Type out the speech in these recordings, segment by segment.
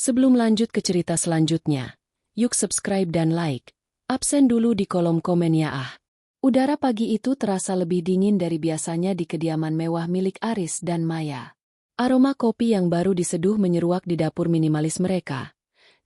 Sebelum lanjut ke cerita selanjutnya, yuk subscribe dan like. Absen dulu di kolom komen ya ah. Udara pagi itu terasa lebih dingin dari biasanya di kediaman mewah milik Aris dan Maya. Aroma kopi yang baru diseduh menyeruak di dapur minimalis mereka,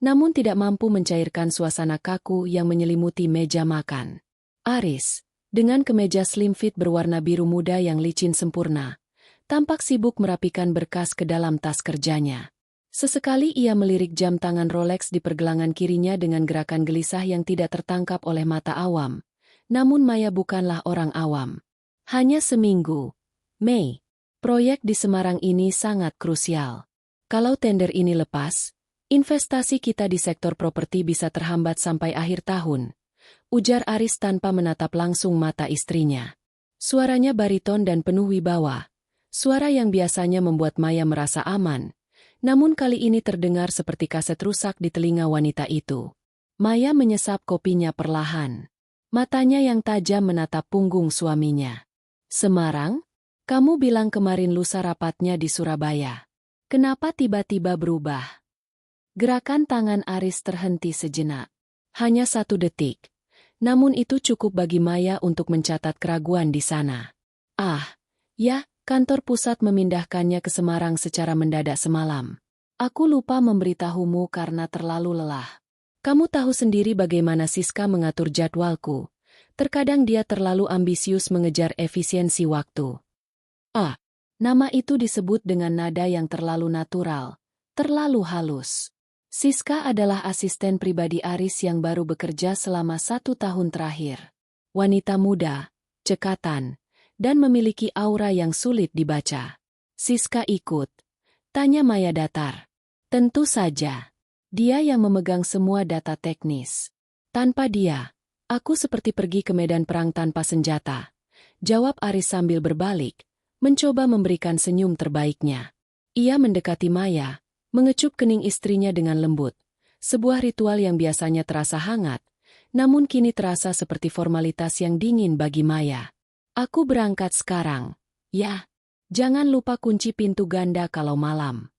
namun tidak mampu mencairkan suasana kaku yang menyelimuti meja makan. Aris, dengan kemeja slim fit berwarna biru muda yang licin sempurna, tampak sibuk merapikan berkas ke dalam tas kerjanya. Sesekali ia melirik jam tangan Rolex di pergelangan kirinya dengan gerakan gelisah yang tidak tertangkap oleh mata awam. Namun Maya bukanlah orang awam. Hanya seminggu. Mei. Proyek di Semarang ini sangat krusial. Kalau tender ini lepas, investasi kita di sektor properti bisa terhambat sampai akhir tahun, ujar Aris tanpa menatap langsung mata istrinya. Suaranya bariton dan penuh wibawa. Suara yang biasanya membuat Maya merasa aman, namun kali ini terdengar seperti kaset rusak di telinga wanita itu. Maya menyesap kopinya perlahan. Matanya yang tajam menatap punggung suaminya. Semarang? Kamu bilang kemarin lusa rapatnya di Surabaya. Kenapa tiba-tiba berubah? Gerakan tangan Aris terhenti sejenak. Hanya 1 detik. Namun itu cukup bagi Maya untuk mencatat keraguan di sana. Ah, ya. Kantor pusat memindahkannya ke Semarang secara mendadak semalam. Aku lupa memberitahumu karena terlalu lelah. Kamu tahu sendiri bagaimana Siska mengatur jadwalku. Terkadang dia terlalu ambisius mengejar efisiensi waktu. Ah, nama itu disebut dengan nada yang terlalu natural, terlalu halus. Siska adalah asisten pribadi Aris yang baru bekerja selama 1 tahun terakhir. Wanita muda, cekatan, dan memiliki aura yang sulit dibaca. Siska ikut? Tanya Maya datar. Tentu saja. Dia yang memegang semua data teknis. Tanpa dia, aku seperti pergi ke medan perang tanpa senjata. Jawab Aris sambil berbalik, mencoba memberikan senyum terbaiknya. Ia mendekati Maya, mengecup kening istrinya dengan lembut. Sebuah ritual yang biasanya terasa hangat, namun kini terasa seperti formalitas yang dingin bagi Maya. Aku berangkat sekarang. Ya, jangan lupa kunci pintu ganda kalau malam.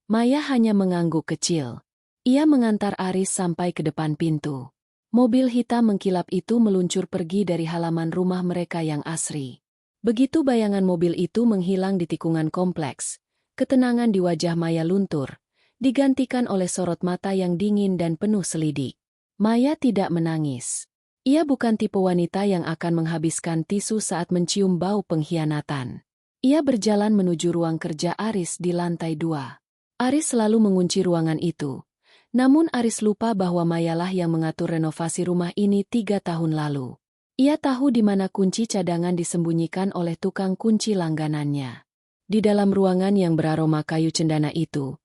Maya hanya mengangguk kecil. Ia mengantar Aris sampai ke depan pintu. Mobil hitam mengkilap itu meluncur pergi dari halaman rumah mereka yang asri. Begitu bayangan mobil itu menghilang di tikungan kompleks, ketenangan di wajah Maya luntur, digantikan oleh sorot mata yang dingin dan penuh selidik. Maya tidak menangis. Ia bukan tipe wanita yang akan menghabiskan tisu saat mencium bau pengkhianatan. Ia berjalan menuju ruang kerja Aris di lantai 2. Aris selalu mengunci ruangan itu. Namun Aris lupa bahwa Mayalah yang mengatur renovasi rumah ini 3 tahun lalu. Ia tahu di mana kunci cadangan disembunyikan oleh tukang kunci langganannya. Di dalam ruangan yang beraroma kayu cendana itu,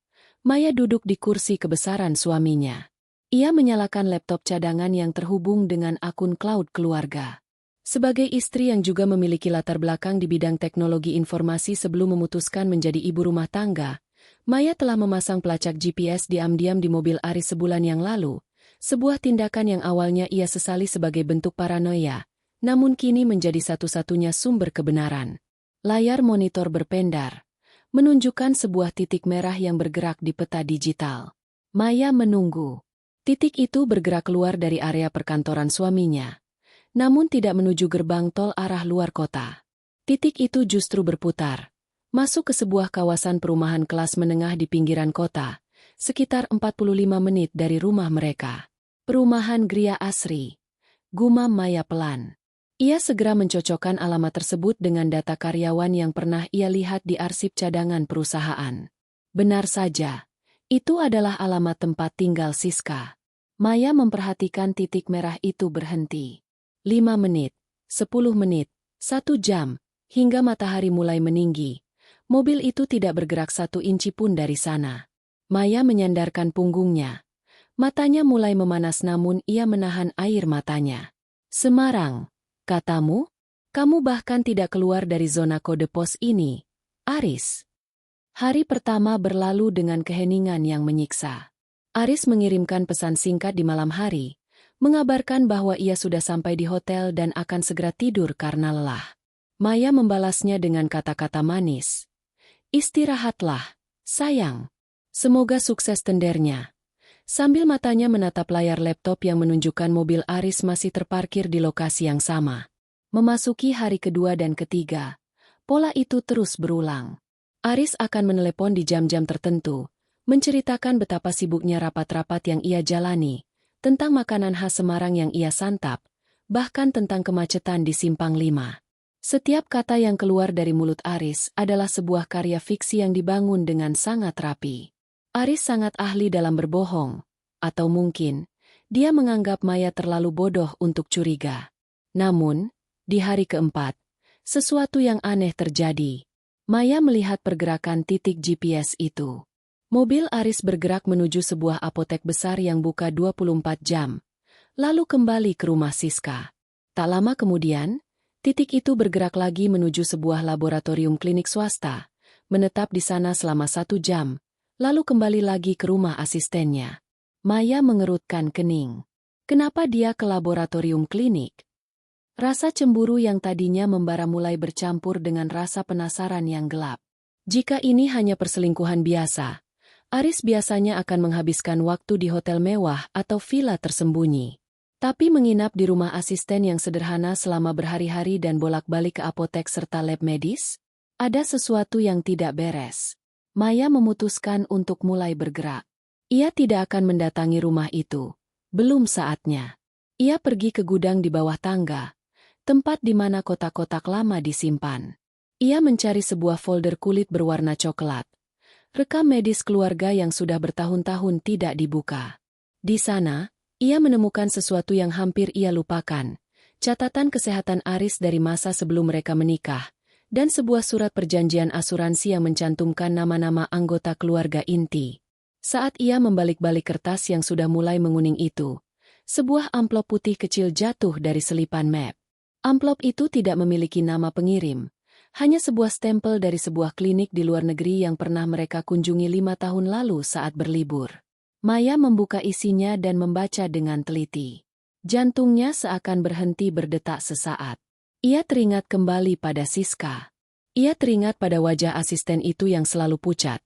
Maya duduk di kursi kebesaran suaminya. Ia menyalakan laptop cadangan yang terhubung dengan akun cloud keluarga. Sebagai istri yang juga memiliki latar belakang di bidang teknologi informasi sebelum memutuskan menjadi ibu rumah tangga, Maya telah memasang pelacak GPS diam-diam di mobil Aris sebulan yang lalu, sebuah tindakan yang awalnya ia sesali sebagai bentuk paranoia, namun kini menjadi satu-satunya sumber kebenaran. Layar monitor berpendar, menunjukkan sebuah titik merah yang bergerak di peta digital. Maya menunggu. Titik itu bergerak keluar dari area perkantoran suaminya, namun tidak menuju gerbang tol arah luar kota. Titik itu justru berputar, masuk ke sebuah kawasan perumahan kelas menengah di pinggiran kota, sekitar 45 menit dari rumah mereka. Perumahan Gria Asri. Gumam Maya pelan. Ia segera mencocokkan alamat tersebut dengan data karyawan yang pernah ia lihat di arsip cadangan perusahaan. Benar saja. Itu adalah alamat tempat tinggal Siska. Maya memperhatikan titik merah itu berhenti. 5 menit, 10 menit, 1 jam, hingga matahari mulai meninggi. Mobil itu tidak bergerak 1 inci pun dari sana. Maya menyandarkan punggungnya. Matanya mulai memanas namun ia menahan air matanya. Semarang, katamu? Kamu bahkan tidak keluar dari zona kode pos ini, Aris. Hari pertama berlalu dengan keheningan yang menyiksa. Aris mengirimkan pesan singkat di malam hari, mengabarkan bahwa ia sudah sampai di hotel dan akan segera tidur karena lelah. Maya membalasnya dengan kata-kata manis. Istirahatlah, sayang. Semoga sukses, tendernya. Sambil matanya menatap layar laptop yang menunjukkan mobil Aris masih terparkir di lokasi yang sama. Memasuki hari kedua dan ketiga, pola itu terus berulang. Aris akan menelepon di jam-jam tertentu, menceritakan betapa sibuknya rapat-rapat yang ia jalani, tentang makanan khas Semarang yang ia santap, bahkan tentang kemacetan di Simpang 5. Setiap kata yang keluar dari mulut Aris adalah sebuah karya fiksi yang dibangun dengan sangat rapi. Aris sangat ahli dalam berbohong, atau mungkin dia menganggap Maya terlalu bodoh untuk curiga. Namun, di hari keempat, sesuatu yang aneh terjadi. Maya melihat pergerakan titik GPS itu. Mobil Aris bergerak menuju sebuah apotek besar yang buka 24 jam, lalu kembali ke rumah Siska. Tak lama kemudian, titik itu bergerak lagi menuju sebuah laboratorium klinik swasta, menetap di sana selama 1 jam, lalu kembali lagi ke rumah asistennya. Maya mengerutkan kening. Kenapa dia ke laboratorium klinik? Rasa cemburu yang tadinya membara mulai bercampur dengan rasa penasaran yang gelap. Jika ini hanya perselingkuhan biasa, Aris biasanya akan menghabiskan waktu di hotel mewah atau villa tersembunyi. Tapi menginap di rumah asisten yang sederhana selama berhari-hari dan bolak-balik ke apotek serta lab medis? Ada sesuatu yang tidak beres. Maya memutuskan untuk mulai bergerak. Ia tidak akan mendatangi rumah itu. Belum saatnya. Ia pergi ke gudang di bawah tangga, tempat di mana kotak-kotak lama disimpan. Ia mencari sebuah folder kulit berwarna coklat. Rekam medis keluarga yang sudah bertahun-tahun tidak dibuka. Di sana, ia menemukan sesuatu yang hampir ia lupakan. Catatan kesehatan Aris dari masa sebelum mereka menikah, dan sebuah surat perjanjian asuransi yang mencantumkan nama-nama anggota keluarga inti. Saat ia membalik-balik kertas yang sudah mulai menguning itu, sebuah amplop putih kecil jatuh dari selipan map. Amplop itu tidak memiliki nama pengirim, hanya sebuah stempel dari sebuah klinik di luar negeri yang pernah mereka kunjungi 5 tahun lalu saat berlibur. Maya membuka isinya dan membaca dengan teliti. Jantungnya seakan berhenti berdetak sesaat. Ia teringat kembali pada Siska. Ia teringat pada wajah asisten itu yang selalu pucat.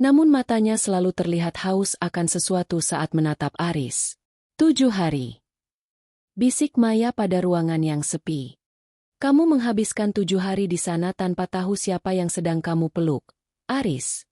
Namun matanya selalu terlihat haus akan sesuatu saat menatap Aris. 7 hari. Bisik Maya pada ruangan yang sepi. Kamu menghabiskan 7 hari di sana tanpa tahu siapa yang sedang kamu peluk, Aris.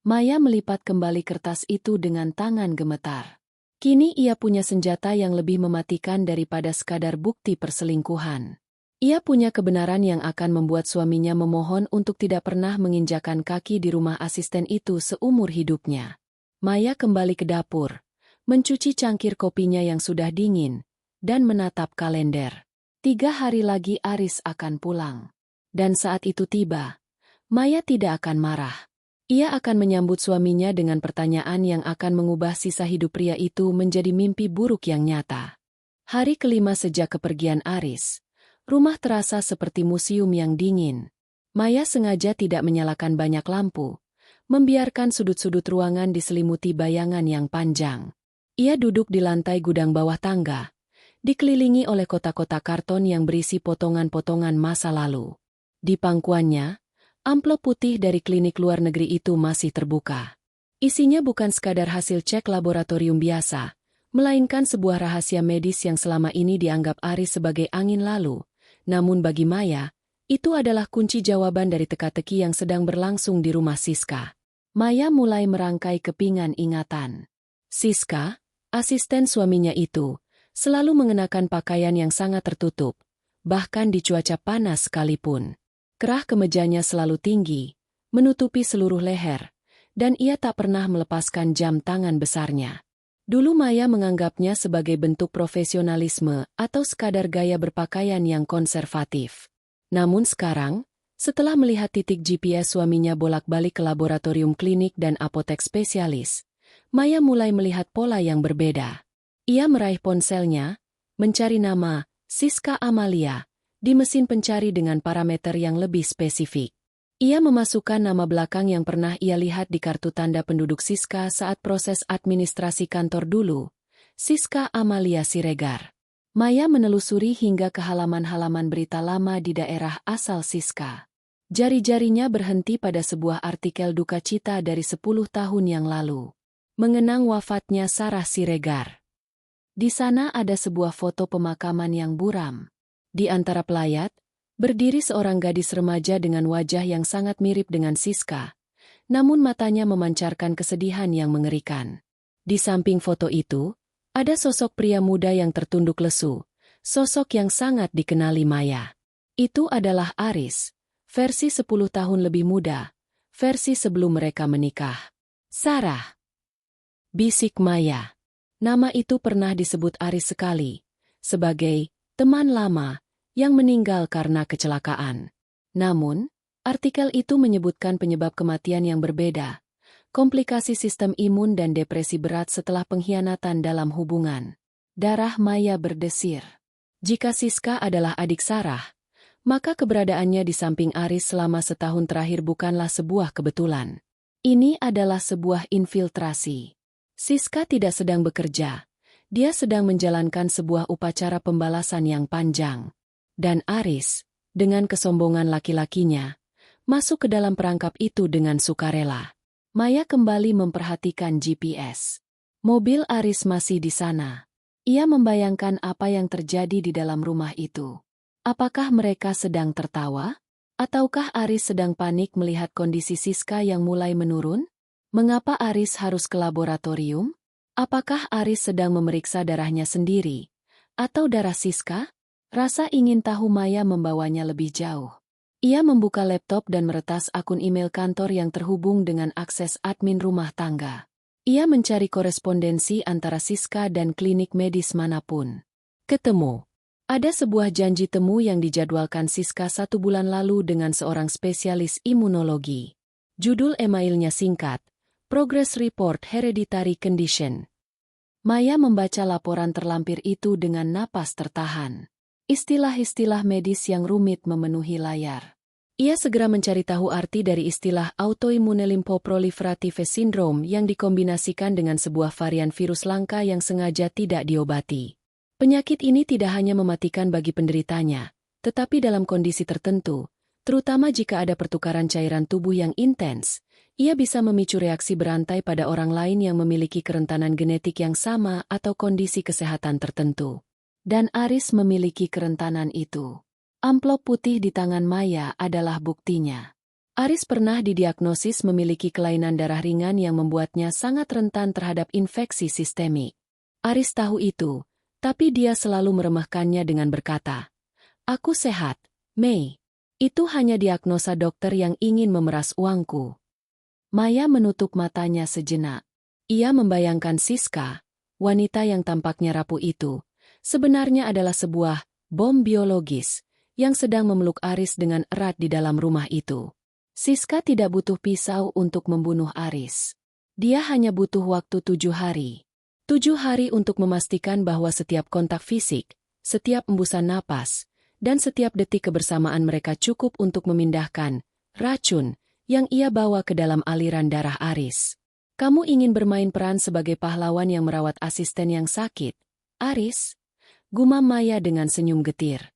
Maya melipat kembali kertas itu dengan tangan gemetar. Kini ia punya senjata yang lebih mematikan daripada sekadar bukti perselingkuhan. Ia punya kebenaran yang akan membuat suaminya memohon untuk tidak pernah menginjakan kaki di rumah asisten itu seumur hidupnya. Maya kembali ke dapur, mencuci cangkir kopinya yang sudah dingin, dan menatap kalender. 3 hari lagi Aris akan pulang. Dan saat itu tiba, Maya tidak akan marah. Ia akan menyambut suaminya dengan pertanyaan yang akan mengubah sisa hidup pria itu menjadi mimpi buruk yang nyata. Hari kelima sejak kepergian Aris. Rumah terasa seperti museum yang dingin. Maya sengaja tidak menyalakan banyak lampu, membiarkan sudut-sudut ruangan diselimuti bayangan yang panjang. Ia duduk di lantai gudang bawah tangga, dikelilingi oleh kotak-kotak karton yang berisi potongan-potongan masa lalu. Di pangkuannya, amplop putih dari klinik luar negeri itu masih terbuka. Isinya bukan sekadar hasil cek laboratorium biasa, melainkan sebuah rahasia medis yang selama ini dianggap Aris sebagai angin lalu. Namun bagi Maya, itu adalah kunci jawaban dari teka-teki yang sedang berlangsung di rumah Siska. Maya mulai merangkai kepingan ingatan. Siska, asisten suaminya itu, selalu mengenakan pakaian yang sangat tertutup, bahkan di cuaca panas sekalipun. Kerah kemejanya selalu tinggi, menutupi seluruh leher, dan ia tak pernah melepaskan jam tangan besarnya. Dulu Maya menganggapnya sebagai bentuk profesionalisme atau sekadar gaya berpakaian yang konservatif. Namun sekarang, setelah melihat titik GPS suaminya bolak-balik ke laboratorium klinik dan apotek spesialis, Maya mulai melihat pola yang berbeda. Ia meraih ponselnya, mencari nama Siska Amalia di mesin pencari dengan parameter yang lebih spesifik. Ia memasukkan nama belakang yang pernah ia lihat di kartu tanda penduduk Siska saat proses administrasi kantor dulu, Siska Amalia Siregar. Maya menelusuri hingga ke halaman-halaman berita lama di daerah asal Siska. Jari-jarinya berhenti pada sebuah artikel duka cita dari 10 tahun yang lalu. Mengenang wafatnya Sarah Siregar. Di sana ada sebuah foto pemakaman yang buram. Di antara pelayat, berdiri seorang gadis remaja dengan wajah yang sangat mirip dengan Siska, namun matanya memancarkan kesedihan yang mengerikan. Di samping foto itu, ada sosok pria muda yang tertunduk lesu, sosok yang sangat dikenali Maya. Itu adalah Aris, versi 10 tahun lebih muda, versi sebelum mereka menikah. Sarah, bisik Maya. Nama itu pernah disebut Aris sekali, sebagai teman lama yang meninggal karena kecelakaan. Namun, artikel itu menyebutkan penyebab kematian yang berbeda, komplikasi sistem imun dan depresi berat setelah pengkhianatan dalam hubungan. Darah Maya berdesir. Jika Siska adalah adik Sarah, maka keberadaannya di samping Aris selama setahun terakhir bukanlah sebuah kebetulan. Ini adalah sebuah infiltrasi. Siska tidak sedang bekerja, dia sedang menjalankan sebuah upacara pembalasan yang panjang. Dan Aris, dengan kesombongan laki-lakinya, masuk ke dalam perangkap itu dengan sukarela. Maya kembali memperhatikan GPS. Mobil Aris masih di sana. Ia membayangkan apa yang terjadi di dalam rumah itu. Apakah mereka sedang tertawa? Ataukah Aris sedang panik melihat kondisi Siska yang mulai menurun? Mengapa Aris harus ke laboratorium? Apakah Aris sedang memeriksa darahnya sendiri? Atau darah Siska? Rasa ingin tahu Maya membawanya lebih jauh. Ia membuka laptop dan meretas akun email kantor yang terhubung dengan akses admin rumah tangga. Ia mencari korespondensi antara Siska dan klinik medis manapun. Ketemu. Ada sebuah janji temu yang dijadwalkan Siska 1 bulan lalu dengan seorang spesialis imunologi. Judul emailnya singkat, Progress Report Hereditary Condition. Maya membaca laporan terlampir itu dengan napas tertahan. Istilah-istilah medis yang rumit memenuhi layar. Ia segera mencari tahu arti dari istilah autoimmune lymphoproliferative syndrome yang dikombinasikan dengan sebuah varian virus langka yang sengaja tidak diobati. Penyakit ini tidak hanya mematikan bagi penderitanya, tetapi dalam kondisi tertentu, terutama jika ada pertukaran cairan tubuh yang intens, ia bisa memicu reaksi berantai pada orang lain yang memiliki kerentanan genetik yang sama atau kondisi kesehatan tertentu. Dan Aris memiliki kerentanan itu. Amplop putih di tangan Maya adalah buktinya. Aris pernah didiagnosis memiliki kelainan darah ringan yang membuatnya sangat rentan terhadap infeksi sistemik. Aris tahu itu, tapi dia selalu meremehkannya dengan berkata, "Aku sehat, Mei. Itu hanya diagnosa dokter yang ingin memeras uangku." Maya menutup matanya sejenak. Ia membayangkan Siska, wanita yang tampaknya rapuh itu, sebenarnya adalah sebuah bom biologis yang sedang memeluk Aris dengan erat di dalam rumah itu. Siska tidak butuh pisau untuk membunuh Aris. Dia hanya butuh waktu 7 hari. 7 hari untuk memastikan bahwa setiap kontak fisik, setiap embusan napas, dan setiap detik kebersamaan mereka cukup untuk memindahkan racun yang ia bawa ke dalam aliran darah Aris. "Kamu ingin bermain peran sebagai pahlawan yang merawat asisten yang sakit, Aris?" gumam Maya dengan senyum getir.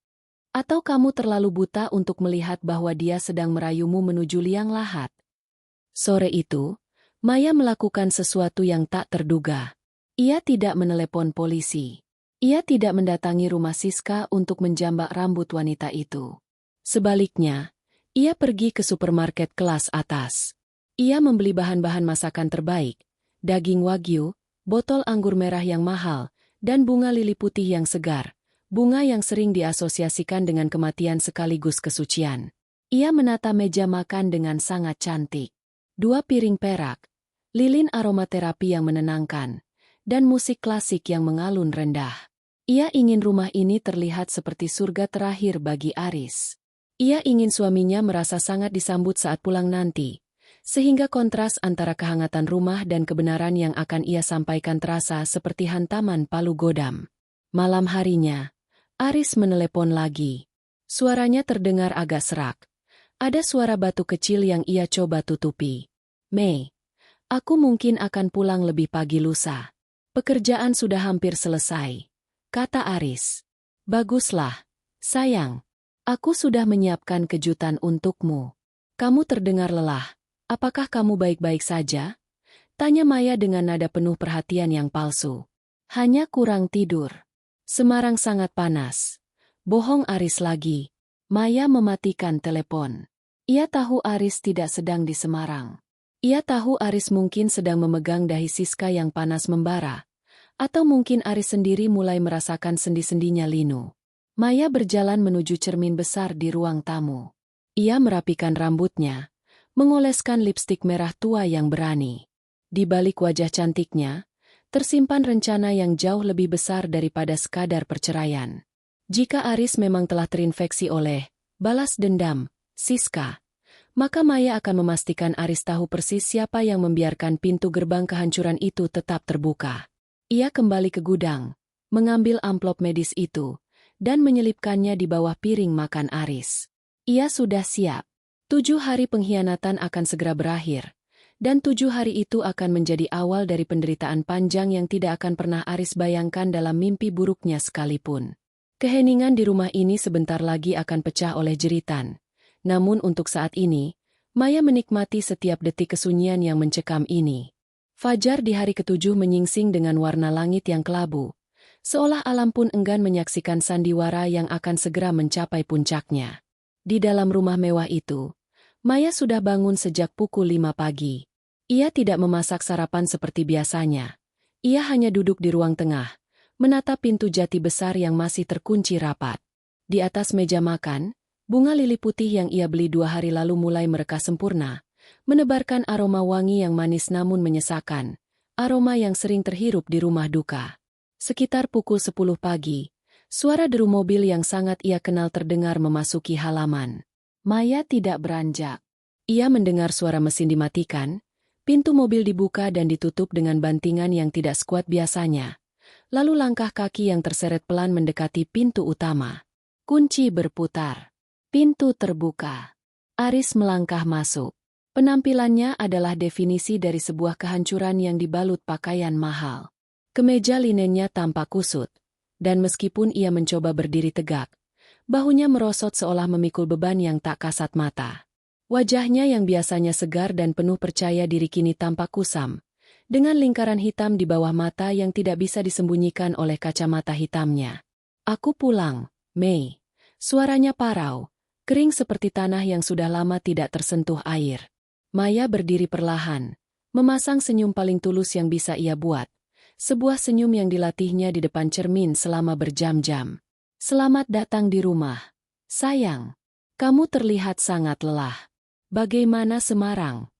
"Atau kamu terlalu buta untuk melihat bahwa dia sedang merayumu menuju liang lahat?" Sore itu, Maya melakukan sesuatu yang tak terduga. Ia tidak menelepon polisi. Ia tidak mendatangi rumah Siska untuk menjambak rambut wanita itu. Sebaliknya, ia pergi ke supermarket kelas atas. Ia membeli bahan-bahan masakan terbaik, daging wagyu, botol anggur merah yang mahal, dan bunga lili putih yang segar, bunga yang sering diasosiasikan dengan kematian sekaligus kesucian. Ia menata meja makan dengan sangat cantik. 2 piring perak, lilin aromaterapi yang menenangkan, dan musik klasik yang mengalun rendah. Ia ingin rumah ini terlihat seperti surga terakhir bagi Aris. Ia ingin suaminya merasa sangat disambut saat pulang nanti, sehingga kontras antara kehangatan rumah dan kebenaran yang akan ia sampaikan terasa seperti hantaman palu godam. Malam harinya, Aris menelepon lagi. Suaranya terdengar agak serak. Ada suara batu kecil yang ia coba tutupi. "Mei, aku mungkin akan pulang lebih pagi lusa. Pekerjaan sudah hampir selesai," kata Aris. "Baguslah, sayang. Aku sudah menyiapkan kejutan untukmu." Kamu terdengar lelah. Apakah kamu baik-baik saja? Tanya Maya dengan nada penuh perhatian yang palsu. Hanya kurang tidur. Semarang sangat panas. Bohong Aris lagi. Maya mematikan telepon. Ia tahu Aris tidak sedang di Semarang. Ia tahu Aris mungkin sedang memegang dahi Siska yang panas membara. Atau mungkin Aris sendiri mulai merasakan sendi-sendinya linu. Maya berjalan menuju cermin besar di ruang tamu. Ia merapikan rambutnya, mengoleskan lipstik merah tua yang berani. Di balik wajah cantiknya, tersimpan rencana yang jauh lebih besar daripada sekadar perceraian. Jika Aris memang telah terinfeksi oleh balas dendam, Siska, maka Maya akan memastikan Aris tahu persis siapa yang membiarkan pintu gerbang kehancuran itu tetap terbuka. Ia kembali ke gudang, mengambil amplop medis itu, dan menyelipkannya di bawah piring makan Aris. Ia sudah siap. 7 hari pengkhianatan akan segera berakhir, dan 7 hari itu akan menjadi awal dari penderitaan panjang yang tidak akan pernah Aris bayangkan dalam mimpi buruknya sekalipun. Keheningan di rumah ini sebentar lagi akan pecah oleh jeritan. Namun untuk saat ini, Maya menikmati setiap detik kesunyian yang mencekam ini. Fajar di hari ke-7 menyingsing dengan warna langit yang kelabu, seolah alam pun enggan menyaksikan sandiwara yang akan segera mencapai puncaknya. Di dalam rumah mewah itu, Maya sudah bangun sejak pukul 5 pagi. Ia tidak memasak sarapan seperti biasanya. Ia hanya duduk di ruang tengah, menatap pintu jati besar yang masih terkunci rapat. Di atas meja makan, bunga lili putih yang ia beli 2 hari lalu mulai mereka sempurna, menebarkan aroma wangi yang manis namun menyesakan, aroma yang sering terhirup di rumah duka. Sekitar pukul 10 pagi, suara deru mobil yang sangat ia kenal terdengar memasuki halaman. Maya tidak beranjak. Ia mendengar suara mesin dimatikan, pintu mobil dibuka dan ditutup dengan bantingan yang tidak sekuat biasanya. Lalu langkah kaki yang terseret pelan mendekati pintu utama. Kunci berputar. Pintu terbuka. Aris melangkah masuk. Penampilannya adalah definisi dari sebuah kehancuran yang dibalut pakaian mahal. Kemeja linennya tampak kusut. Dan meskipun ia mencoba berdiri tegak, bahunya merosot seolah memikul beban yang tak kasat mata. Wajahnya yang biasanya segar dan penuh percaya diri kini tampak kusam, dengan lingkaran hitam di bawah mata yang tidak bisa disembunyikan oleh kacamata hitamnya. "Aku pulang, Mei." Suaranya parau, kering seperti tanah yang sudah lama tidak tersentuh air. Maya berdiri perlahan, memasang senyum paling tulus yang bisa ia buat. Sebuah senyum yang dilatihnya di depan cermin selama berjam-jam. "Selamat datang di rumah. Sayang, kamu terlihat sangat lelah. Bagaimana Semarang?"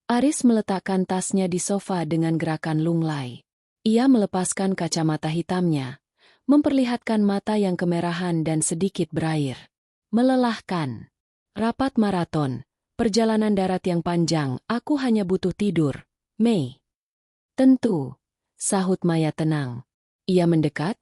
Aris meletakkan tasnya di sofa dengan gerakan lunglai. Ia melepaskan kacamata hitamnya, memperlihatkan mata yang kemerahan dan sedikit berair. "Melelahkan. Rapat maraton, perjalanan darat yang panjang, aku hanya butuh tidur, Mei." "Tentu," sahut Maya tenang. Ia mendekat,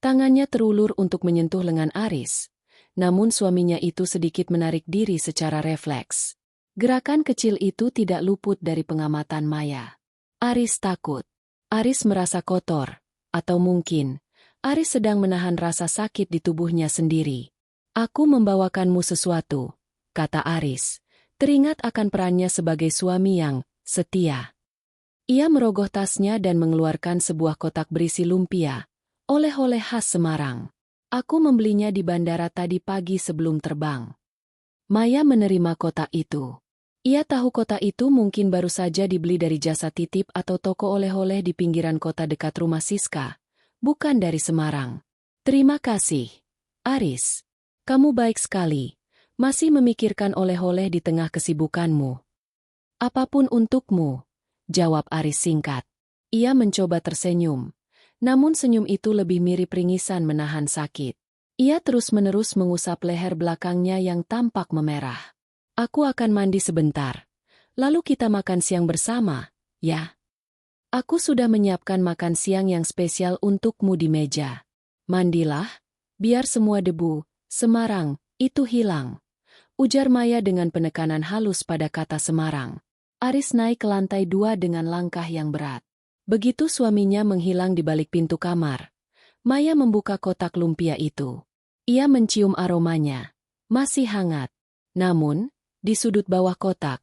tangannya terulur untuk menyentuh lengan Aris. Namun suaminya itu sedikit menarik diri secara refleks. Gerakan kecil itu tidak luput dari pengamatan Maya. Aris takut. Aris merasa kotor. Atau mungkin, Aris sedang menahan rasa sakit di tubuhnya sendiri. "Aku membawakanmu sesuatu," kata Aris. Teringat akan perannya sebagai suami yang setia. Ia merogoh tasnya dan mengeluarkan sebuah kotak berisi lumpia, oleh-oleh khas Semarang. "Aku membelinya di bandara tadi pagi sebelum terbang." Maya menerima kotak itu. Ia tahu kotak itu mungkin baru saja dibeli dari jasa titip atau toko oleh-oleh di pinggiran kota dekat rumah Siska, bukan dari Semarang. "Terima kasih, Aris. Kamu baik sekali, masih memikirkan oleh-oleh di tengah kesibukanmu." "Apapun untukmu," jawab Aris singkat. Ia mencoba tersenyum, namun senyum itu lebih mirip ringisan menahan sakit. Ia terus-menerus mengusap leher belakangnya yang tampak memerah. "Aku akan mandi sebentar. Lalu kita makan siang bersama, ya? Aku sudah menyiapkan makan siang yang spesial untukmu di meja. Mandilah, biar semua debu Semarang itu hilang," ujar Maya dengan penekanan halus pada kata Semarang. Aris naik ke lantai 2 dengan langkah yang berat. Begitu suaminya menghilang di balik pintu kamar, Maya membuka kotak lumpia itu. Ia mencium aromanya. Masih hangat. Namun, Di sudut bawah kotak,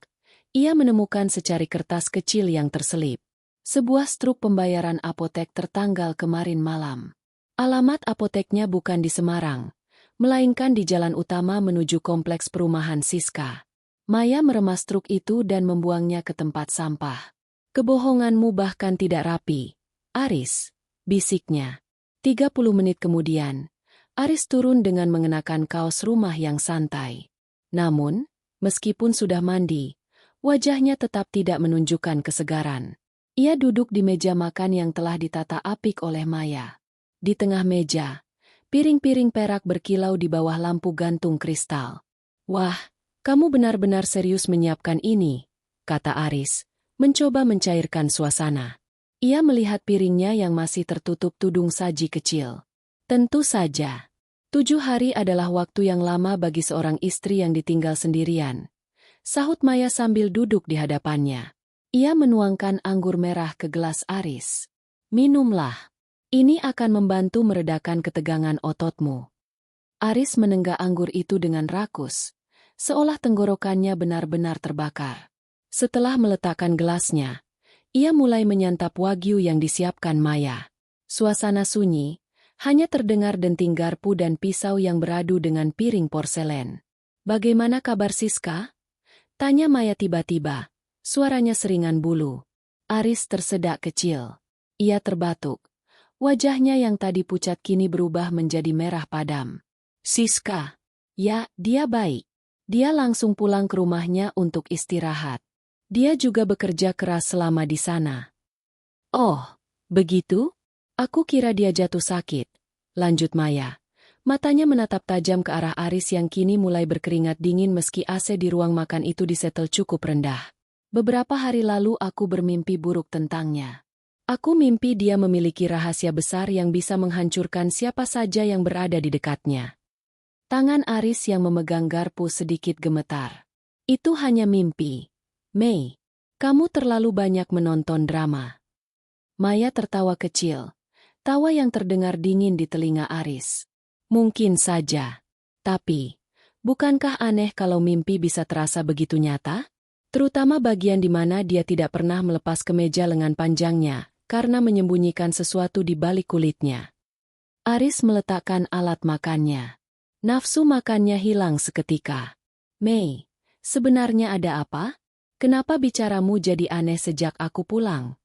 ia menemukan secari kertas kecil yang terselip. Sebuah struk pembayaran apotek tertanggal kemarin malam. Alamat apoteknya bukan di Semarang, melainkan di jalan utama menuju kompleks perumahan Siska. Maya meremas struk itu dan membuangnya ke tempat sampah. Kebohonganmu bahkan tidak rapi, Aris, bisiknya. 30 menit kemudian, Aris turun dengan mengenakan kaos rumah yang santai. Namun, meskipun sudah mandi, wajahnya tetap tidak menunjukkan kesegaran. Ia duduk di meja makan yang telah ditata apik oleh Maya. Di tengah meja, piring-piring perak berkilau di bawah lampu gantung kristal. "Wah, kamu benar-benar serius menyiapkan ini," kata Aris, mencoba mencairkan suasana. Ia melihat piringnya yang masih tertutup tudung saji kecil. Tentu saja. 7 hari adalah waktu yang lama bagi seorang istri yang ditinggal sendirian, sahut Maya sambil duduk di hadapannya. Ia menuangkan anggur merah ke gelas Aris. "Minumlah. Ini akan membantu meredakan ketegangan ototmu." Aris menenggak anggur itu dengan rakus, seolah tenggorokannya benar-benar terbakar. Setelah meletakkan gelasnya, ia mulai menyantap wagyu yang disiapkan Maya. Suasana sunyi, hanya terdengar denting garpu dan pisau yang beradu dengan piring porselen. "Bagaimana kabar Siska?" tanya Maya tiba-tiba, suaranya seringan bulu. Aris tersedak kecil. Ia terbatuk. Wajahnya yang tadi pucat kini berubah menjadi merah padam. "Siska? Ya, dia baik. Dia langsung pulang ke rumahnya untuk istirahat. Dia juga bekerja keras selama di sana." "Oh, begitu? Aku kira dia jatuh sakit," lanjut Maya. Matanya menatap tajam ke arah Aris yang kini mulai berkeringat dingin meski AC di ruang makan itu disetel cukup rendah. "Beberapa hari lalu aku bermimpi buruk tentangnya. Aku mimpi dia memiliki rahasia besar yang bisa menghancurkan siapa saja yang berada di dekatnya." Tangan Aris yang memegang garpu sedikit gemetar. "Itu hanya mimpi. Mei, kamu terlalu banyak menonton drama." Maya tertawa kecil, tawa yang terdengar dingin di telinga Aris. "Mungkin saja. Tapi, bukankah aneh kalau mimpi bisa terasa begitu nyata? Terutama bagian di mana dia tidak pernah melepas kemeja lengan panjangnya, karena menyembunyikan sesuatu di balik kulitnya." Aris meletakkan alat makannya. Nafsu makannya hilang seketika. "Mei, sebenarnya ada apa? Kenapa bicaramu jadi aneh sejak aku pulang?"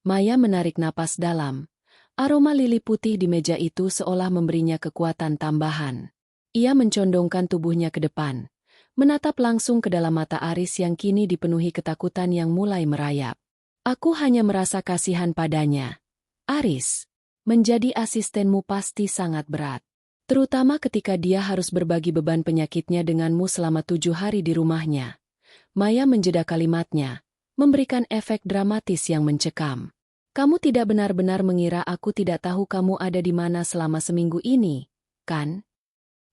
Maya menarik napas dalam. Aroma lili putih di meja itu seolah memberinya kekuatan tambahan. Ia mencondongkan tubuhnya ke depan, menatap langsung ke dalam mata Aris yang kini dipenuhi ketakutan yang mulai merayap. "Aku hanya merasa kasihan padanya. Aris, menjadi asistenmu pasti sangat berat. Terutama ketika dia harus berbagi beban penyakitnya denganmu selama 7 hari di rumahnya." Maya menjeda kalimatnya, memberikan efek dramatis yang mencekam. "Kamu tidak benar-benar mengira aku tidak tahu kamu ada di mana selama seminggu ini, kan?"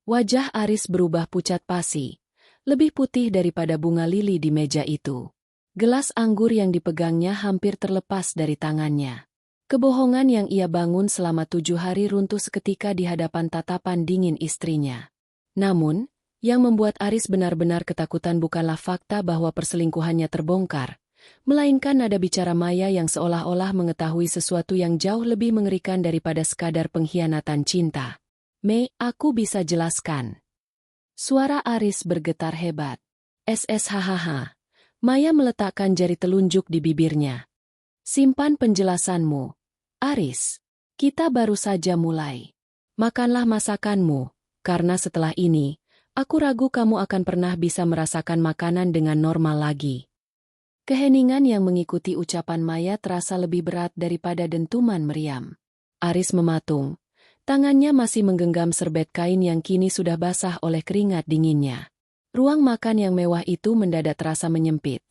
Wajah Aris berubah pucat pasi, lebih putih daripada bunga lili di meja itu. Gelas anggur yang dipegangnya hampir terlepas dari tangannya. Kebohongan yang ia bangun selama 7 hari runtuh seketika di hadapan tatapan dingin istrinya. Namun, yang membuat Aris benar-benar ketakutan bukanlah fakta bahwa perselingkuhannya terbongkar, melainkan nada bicara Maya yang seolah-olah mengetahui sesuatu yang jauh lebih mengerikan daripada sekadar pengkhianatan cinta. "Mei, aku bisa jelaskan." Suara Aris bergetar hebat. "SSHHH." Maya meletakkan jari telunjuk di bibirnya. "Simpan penjelasanmu, Aris. Kita baru saja mulai. Makanlah masakanmu, karena setelah ini, aku ragu kamu akan pernah bisa merasakan makanan dengan normal lagi." Keheningan yang mengikuti ucapan Maya terasa lebih berat daripada dentuman meriam. Aris mematung. Tangannya masih menggenggam serbet kain yang kini sudah basah oleh keringat dinginnya. Ruang makan yang mewah itu mendadak terasa menyempit,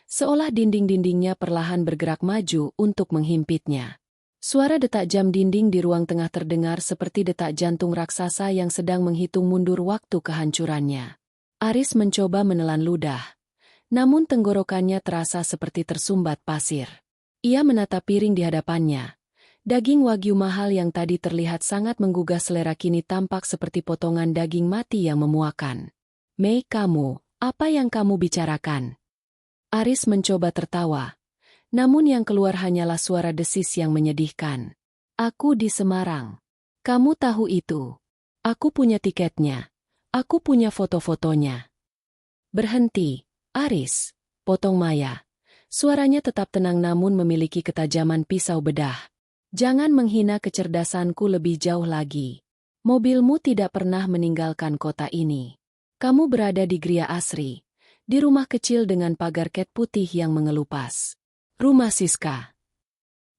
seolah dinding-dindingnya perlahan bergerak maju untuk menghimpitnya. Suara detak jam dinding di ruang tengah terdengar seperti detak jantung raksasa yang sedang menghitung mundur waktu kehancurannya. Aris mencoba menelan ludah, namun tenggorokannya terasa seperti tersumbat pasir. Ia menatap piring di hadapannya. Daging wagyu mahal yang tadi terlihat sangat menggugah selera kini tampak seperti potongan daging mati yang memuakan. "Mei, kamu, Apa yang kamu bicarakan? Aris mencoba tertawa, namun yang keluar hanyalah suara desis yang menyedihkan. Aku di Semarang. Kamu tahu itu. Aku punya tiketnya. Aku punya foto-fotonya. Berhenti, Aris, potong Maya. Suaranya tetap tenang namun memiliki ketajaman pisau bedah. Jangan menghina kecerdasanku lebih jauh lagi. Mobilmu tidak pernah meninggalkan kota ini. Kamu berada di Gria Asri, di rumah kecil dengan pagar cat putih yang mengelupas. Rumah Siska.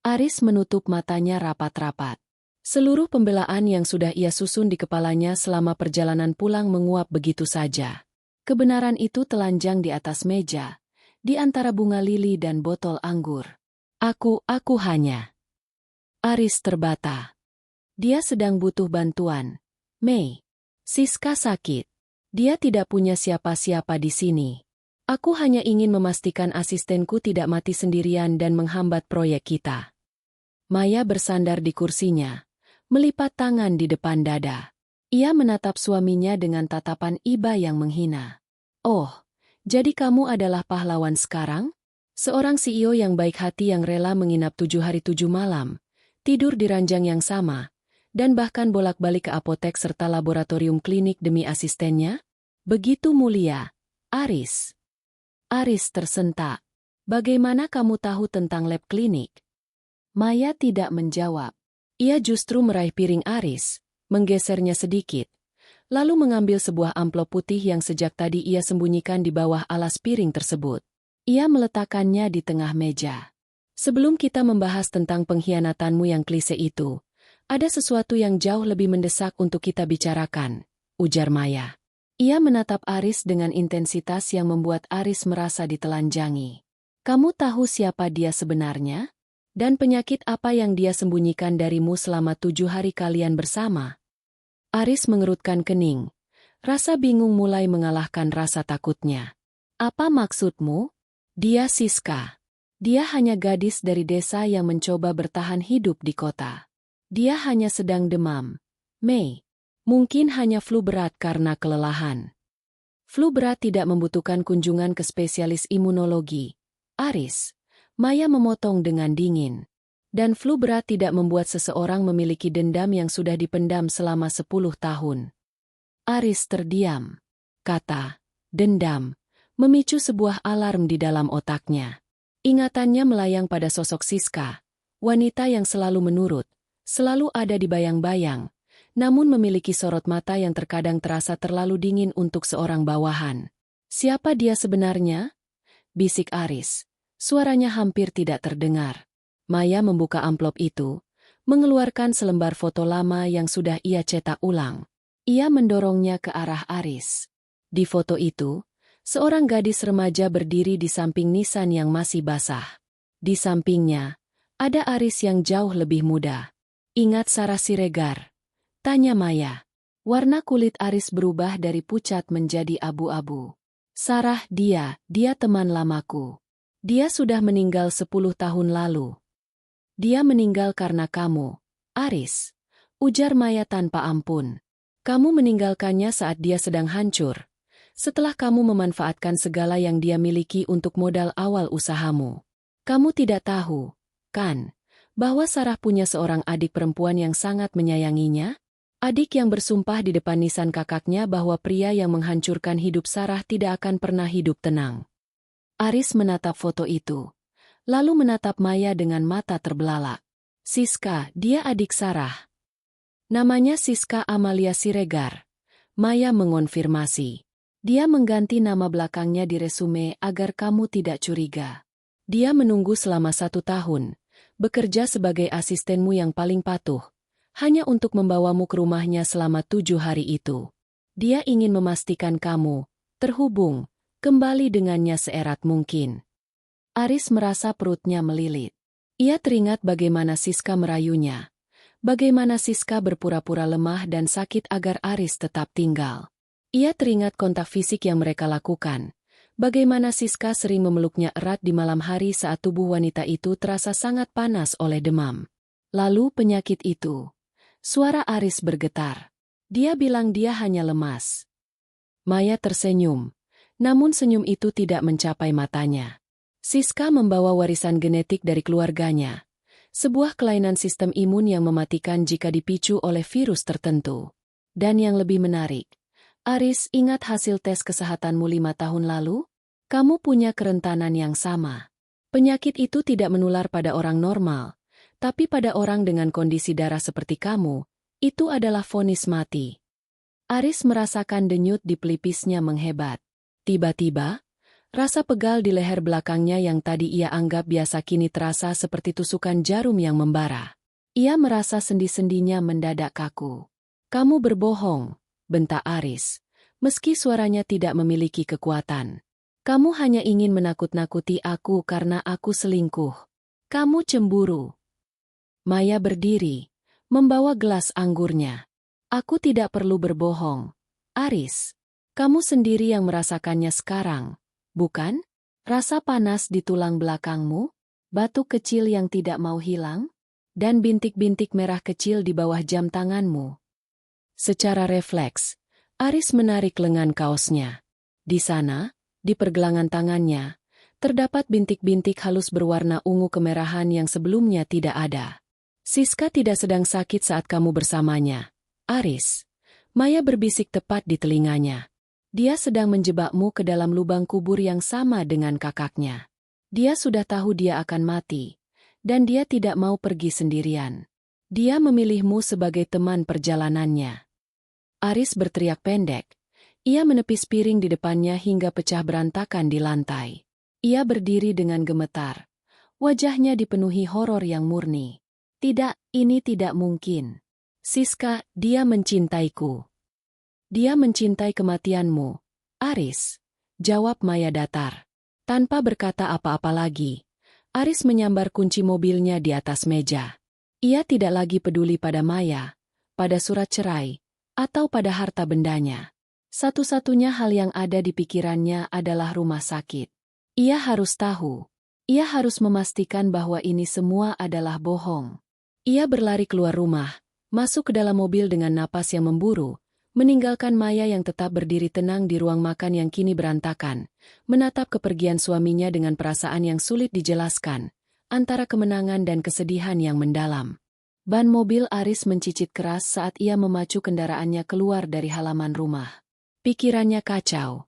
Aris menutup matanya rapat-rapat. Seluruh pembelaan yang sudah ia susun di kepalanya selama perjalanan pulang menguap begitu saja. Kebenaran itu telanjang di atas meja, di antara bunga lili dan botol anggur. Aku hanya... Aris terbata. Dia sedang butuh bantuan. Mei. Siska sakit. Dia tidak punya siapa-siapa di sini. Aku hanya ingin memastikan asistenku tidak mati sendirian dan menghambat proyek kita. Maya bersandar di kursinya, melipat tangan di depan dada. Ia menatap suaminya dengan tatapan iba yang menghina. Oh, jadi kamu adalah pahlawan sekarang? Seorang CEO yang baik hati yang rela menginap 7 hari 7 malam, tidur di ranjang yang sama, dan bahkan bolak-balik ke apotek serta laboratorium klinik demi asistennya? Begitu mulia, Aris. Aris tersentak. Bagaimana kamu tahu tentang lab klinik? Maya tidak menjawab. Ia justru meraih piring Aris, menggesernya sedikit, lalu mengambil sebuah amplop putih yang sejak tadi ia sembunyikan di bawah alas piring tersebut. Ia meletakkannya di tengah meja. Sebelum kita membahas tentang pengkhianatanmu yang klise itu, ada sesuatu yang jauh lebih mendesak untuk kita bicarakan, ujar Maya. Ia menatap Aris dengan intensitas yang membuat Aris merasa ditelanjangi. Kamu tahu siapa dia sebenarnya? Dan penyakit apa yang dia sembunyikan darimu selama 7 hari kalian bersama? Aris mengerutkan kening. Rasa bingung mulai mengalahkan rasa takutnya. Apa maksudmu? Dia Siska. Dia hanya gadis dari desa yang mencoba bertahan hidup di kota. Dia hanya sedang demam. Mei. Mungkin hanya flu berat karena kelelahan. Flu berat tidak membutuhkan kunjungan ke spesialis imunologi. Aris. Maya memotong dengan dingin. Dan flu berat tidak membuat seseorang memiliki dendam yang sudah dipendam selama 10 tahun. Aris terdiam. Kata, dendam, memicu sebuah alarm di dalam otaknya. Ingatannya melayang pada sosok Siska, wanita yang selalu menurut, selalu ada di bayang-bayang, namun memiliki sorot mata yang terkadang terasa terlalu dingin untuk seorang bawahan. Siapa dia sebenarnya? Bisik Aris. Suaranya hampir tidak terdengar. Maya membuka amplop itu, mengeluarkan selembar foto lama yang sudah ia cetak ulang. Ia mendorongnya ke arah Aris. Di foto itu, seorang gadis remaja berdiri di samping nisan yang masih basah. Di sampingnya, ada Aris yang jauh lebih muda. Ingat Sarah Siregar? Tanya Maya. Warna kulit Aris berubah dari pucat menjadi abu-abu. Sarah, dia teman lamaku. Dia sudah meninggal 10 tahun lalu. Dia meninggal karena kamu, Aris. Ujar Maya tanpa ampun. Kamu meninggalkannya saat dia sedang hancur. Setelah kamu memanfaatkan segala yang dia miliki untuk modal awal usahamu. Kamu tidak tahu, kan, bahwa Sarah punya seorang adik perempuan yang sangat menyayanginya? Adik yang bersumpah di depan nisan kakaknya bahwa pria yang menghancurkan hidup Sarah tidak akan pernah hidup tenang. Aris menatap foto itu, lalu menatap Maya dengan mata terbelalak. Siska, dia adik Sarah. Namanya Siska Amalia Siregar. Maya mengonfirmasi. Dia mengganti nama belakangnya di resume agar kamu tidak curiga. Dia menunggu selama 1 tahun, bekerja sebagai asistenmu yang paling patuh, hanya untuk membawamu ke rumahnya selama 7 hari itu. Dia ingin memastikan kamu terhubung kembali dengannya seerat mungkin. Aris merasa perutnya melilit. Ia teringat bagaimana Siska merayunya. Bagaimana Siska berpura-pura lemah dan sakit agar Aris tetap tinggal. Ia teringat kontak fisik yang mereka lakukan. Bagaimana Siska sering memeluknya erat di malam hari saat tubuh wanita itu terasa sangat panas oleh demam. Lalu penyakit itu. Suara Aris bergetar. Dia bilang dia hanya lemas. Maya tersenyum. Namun senyum itu tidak mencapai matanya. Siska membawa warisan genetik dari keluarganya. Sebuah kelainan sistem imun yang mematikan jika dipicu oleh virus tertentu. Dan yang lebih menarik, Aris, ingat hasil tes kesehatanmu 5 tahun lalu? Kamu punya kerentanan yang sama. Penyakit itu tidak menular pada orang normal, tapi pada orang dengan kondisi darah seperti kamu, itu adalah vonis mati. Aris merasakan denyut di pelipisnya menghebat. Tiba-tiba, rasa pegal di leher belakangnya yang tadi ia anggap biasa kini terasa seperti tusukan jarum yang membara. Ia merasa sendi-sendinya mendadak kaku. Kamu berbohong, bentak Aris, meski suaranya tidak memiliki kekuatan. Kamu hanya ingin menakut-nakuti aku karena aku selingkuh. Kamu cemburu. Maya berdiri, membawa gelas anggurnya. Aku tidak perlu berbohong. Aris. Kamu sendiri yang merasakannya sekarang, bukan? Rasa panas di tulang belakangmu, batuk kecil yang tidak mau hilang, dan bintik-bintik merah kecil di bawah jam tanganmu. Secara refleks, Aris menarik lengan kaosnya. Di sana, di pergelangan tangannya, terdapat bintik-bintik halus berwarna ungu kemerahan yang sebelumnya tidak ada. Siska tidak sedang sakit saat kamu bersamanya, Aris. Maya berbisik tepat di telinganya. Dia sedang menjebakmu ke dalam lubang kubur yang sama dengan kakaknya. Dia sudah tahu dia akan mati, dan dia tidak mau pergi sendirian. Dia memilihmu sebagai teman perjalanannya. Aris berteriak pendek. Ia menepis piring di depannya hingga pecah berantakan di lantai. Ia berdiri dengan gemetar. Wajahnya dipenuhi horor yang murni. Tidak, ini tidak mungkin. Siska, dia mencintaiku. Dia mencintai kematianmu, Aris. Jawab Maya datar. Tanpa berkata apa-apa lagi, Aris menyambar kunci mobilnya di atas meja. Ia tidak lagi peduli pada Maya, pada surat cerai, atau pada harta bendanya. Satu-satunya hal yang ada di pikirannya adalah rumah sakit. Ia harus tahu. Ia harus memastikan bahwa ini semua adalah bohong. Ia berlari keluar rumah, masuk ke dalam mobil dengan napas yang memburu, meninggalkan Maya yang tetap berdiri tenang di ruang makan yang kini berantakan, menatap kepergian suaminya dengan perasaan yang sulit dijelaskan, antara kemenangan dan kesedihan yang mendalam. Ban mobil Aris mencicit keras saat ia memacu kendaraannya keluar dari halaman rumah. Pikirannya kacau.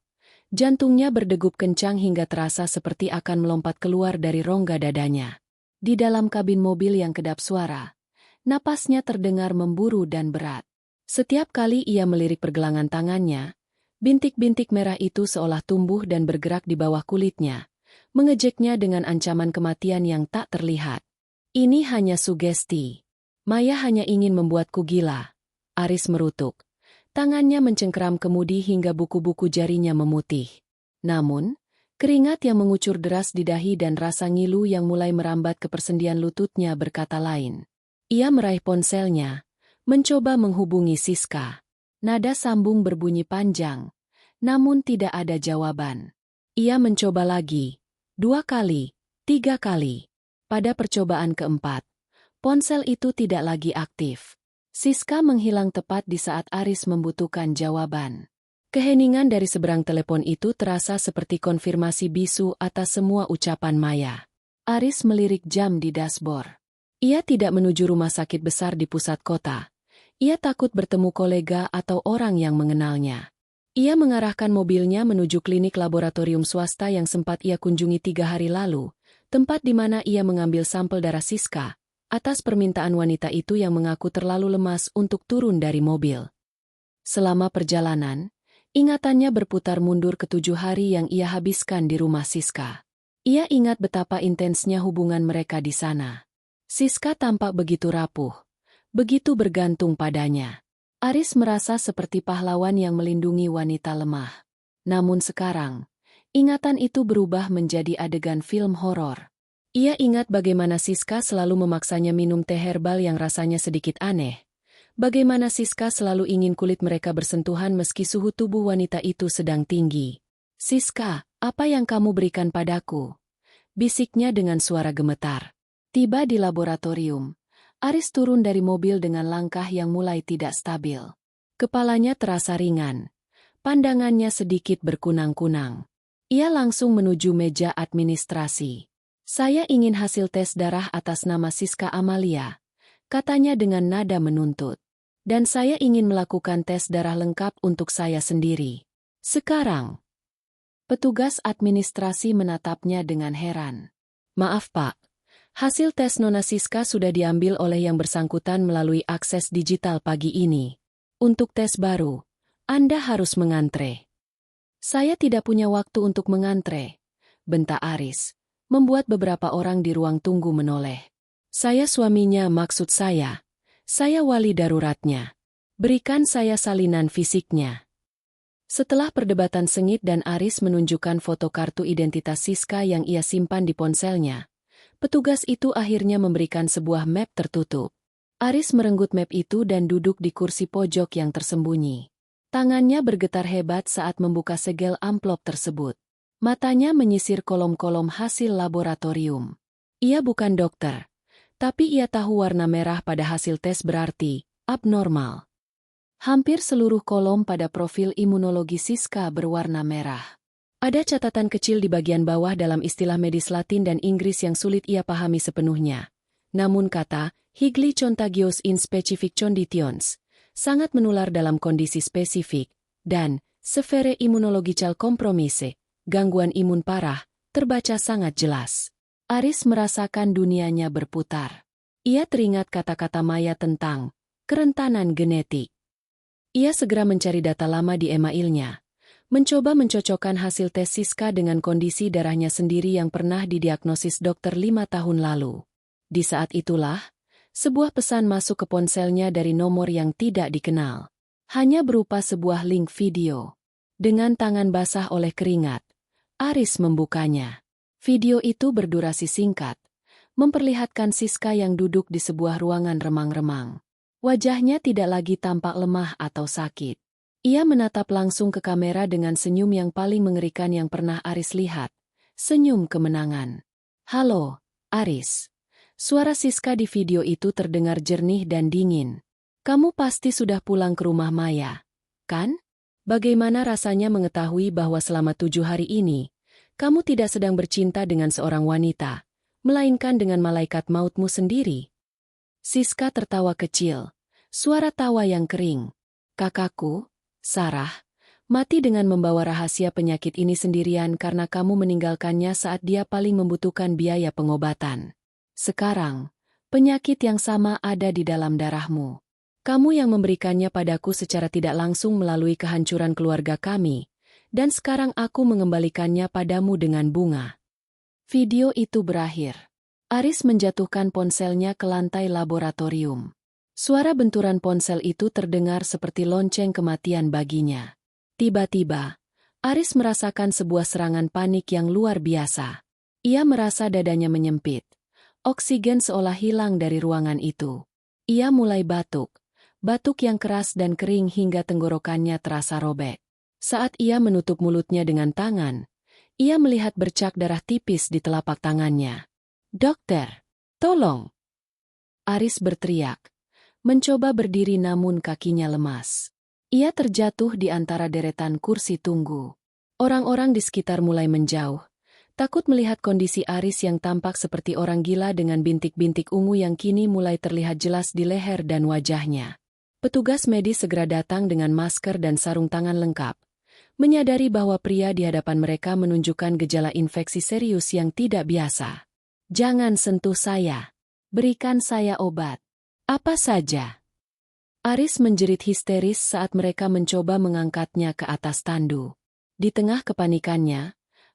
Jantungnya berdegup kencang hingga terasa seperti akan melompat keluar dari rongga dadanya. Di dalam kabin mobil yang kedap suara, napasnya terdengar memburu dan berat. Setiap kali ia melirik pergelangan tangannya, bintik-bintik merah itu seolah tumbuh dan bergerak di bawah kulitnya, mengejeknya dengan ancaman kematian yang tak terlihat. Ini hanya sugesti. Maya hanya ingin membuatku gila. Aris merutuk. Tangannya mencengkeram kemudi hingga buku-buku jarinya memutih. Namun, keringat yang mengucur deras di dahi dan rasa ngilu yang mulai merambat ke persendian lututnya berkata lain. Ia meraih ponselnya, mencoba menghubungi Siska. Nada sambung berbunyi panjang, namun tidak ada jawaban. Ia mencoba lagi, 2 kali, 3 kali. Pada percobaan keempat, ponsel itu tidak lagi aktif. Siska menghilang tepat di saat Aris membutuhkan jawaban. Keheningan dari seberang telepon itu terasa seperti konfirmasi bisu atas semua ucapan Maya. Aris melirik jam di dashboard. Ia tidak menuju rumah sakit besar di pusat kota. Ia takut bertemu kolega atau orang yang mengenalnya. Ia mengarahkan mobilnya menuju klinik laboratorium swasta yang sempat ia kunjungi 3 hari lalu, tempat di mana ia mengambil sampel darah Siska, atas permintaan wanita itu yang mengaku terlalu lemas untuk turun dari mobil. Selama perjalanan, ingatannya berputar mundur ke 7 hari yang ia habiskan di rumah Siska. Ia ingat betapa intensnya hubungan mereka di sana. Siska tampak begitu rapuh, begitu bergantung padanya. Aris merasa seperti pahlawan yang melindungi wanita lemah. Namun sekarang, ingatan itu berubah menjadi adegan film horor. Ia ingat bagaimana Siska selalu memaksanya minum teh herbal yang rasanya sedikit aneh. Bagaimana Siska selalu ingin kulit mereka bersentuhan meski suhu tubuh wanita itu sedang tinggi. Siska, apa yang kamu berikan padaku? Bisiknya dengan suara gemetar. Tiba di laboratorium, Aris turun dari mobil dengan langkah yang mulai tidak stabil. Kepalanya terasa ringan. Pandangannya sedikit berkunang-kunang. Ia langsung menuju meja administrasi. "Saya ingin hasil tes darah atas nama Siska Amalia," katanya dengan nada menuntut. "Dan saya ingin melakukan tes darah lengkap untuk saya sendiri. Sekarang." Petugas administrasi menatapnya dengan heran. "Maaf Pak, hasil tes Nona Siska sudah diambil oleh yang bersangkutan melalui akses digital pagi ini. Untuk tes baru, Anda harus mengantre." "Saya tidak punya waktu untuk mengantre," bentak Aris, membuat beberapa orang di ruang tunggu menoleh. "Saya suaminya, maksud saya wali daruratnya. Berikan saya salinan fisiknya." Setelah perdebatan sengit dan Aris menunjukkan foto kartu identitas Siska yang ia simpan di ponselnya, petugas itu akhirnya memberikan sebuah map tertutup. Aris merenggut map itu dan duduk di kursi pojok yang tersembunyi. Tangannya bergetar hebat saat membuka segel amplop tersebut. Matanya menyisir kolom-kolom hasil laboratorium. Ia bukan dokter, tapi ia tahu warna merah pada hasil tes berarti abnormal. Hampir seluruh kolom pada profil imunologi Siska berwarna merah. Ada catatan kecil di bagian bawah dalam istilah medis Latin dan Inggris yang sulit ia pahami sepenuhnya. Namun kata Higli contagious in specific conditions sangat menular dalam kondisi spesifik, dan severe immunological compromise, gangguan imun parah, terbaca sangat jelas. Aris merasakan dunianya berputar. Ia teringat kata-kata Maya tentang kerentanan genetik. Ia segera mencari data lama di emailnya, mencoba mencocokkan hasil tes Siska dengan kondisi darahnya sendiri yang pernah didiagnosis dokter 5 tahun lalu. Di saat itulah, sebuah pesan masuk ke ponselnya dari nomor yang tidak dikenal. Hanya berupa sebuah link video. Dengan tangan basah oleh keringat, Aris membukanya. Video itu berdurasi singkat, memperlihatkan Siska yang duduk di sebuah ruangan remang-remang. Wajahnya tidak lagi tampak lemah atau sakit. Ia menatap langsung ke kamera dengan senyum yang paling mengerikan yang pernah Aris lihat. Senyum kemenangan. "Halo, Aris." Suara Siska di video itu terdengar jernih dan dingin. "Kamu pasti sudah pulang ke rumah Maya, kan? Bagaimana rasanya mengetahui bahwa selama 7 hari ini, kamu tidak sedang bercinta dengan seorang wanita, melainkan dengan malaikat mautmu sendiri?" Siska tertawa kecil. Suara tawa yang kering. "Kakakku, Sarah, mati dengan membawa rahasia penyakit ini sendirian karena kamu meninggalkannya saat dia paling membutuhkan biaya pengobatan. Sekarang, penyakit yang sama ada di dalam darahmu. Kamu yang memberikannya padaku secara tidak langsung melalui kehancuran keluarga kami, dan sekarang aku mengembalikannya padamu dengan bunga." Video itu berakhir. Aris menjatuhkan ponselnya ke lantai laboratorium. Suara benturan ponsel itu terdengar seperti lonceng kematian baginya. Tiba-tiba, Aris merasakan sebuah serangan panik yang luar biasa. Ia merasa dadanya menyempit. Oksigen seolah hilang dari ruangan itu. Ia mulai batuk. Batuk yang keras dan kering hingga tenggorokannya terasa robek. Saat ia menutup mulutnya dengan tangan, ia melihat bercak darah tipis di telapak tangannya. "Dokter, tolong!" Aris berteriak. Mencoba berdiri namun kakinya lemas. Ia terjatuh di antara deretan kursi tunggu. Orang-orang di sekitar mulai menjauh, takut melihat kondisi Aris yang tampak seperti orang gila dengan bintik-bintik ungu yang kini mulai terlihat jelas di leher dan wajahnya. Petugas medis segera datang dengan masker dan sarung tangan lengkap, menyadari bahwa pria di hadapan mereka menunjukkan gejala infeksi serius yang tidak biasa. "Jangan sentuh saya. Berikan saya obat. Apa saja." Aris menjerit histeris saat mereka mencoba mengangkatnya ke atas tandu. Di tengah kepanikannya,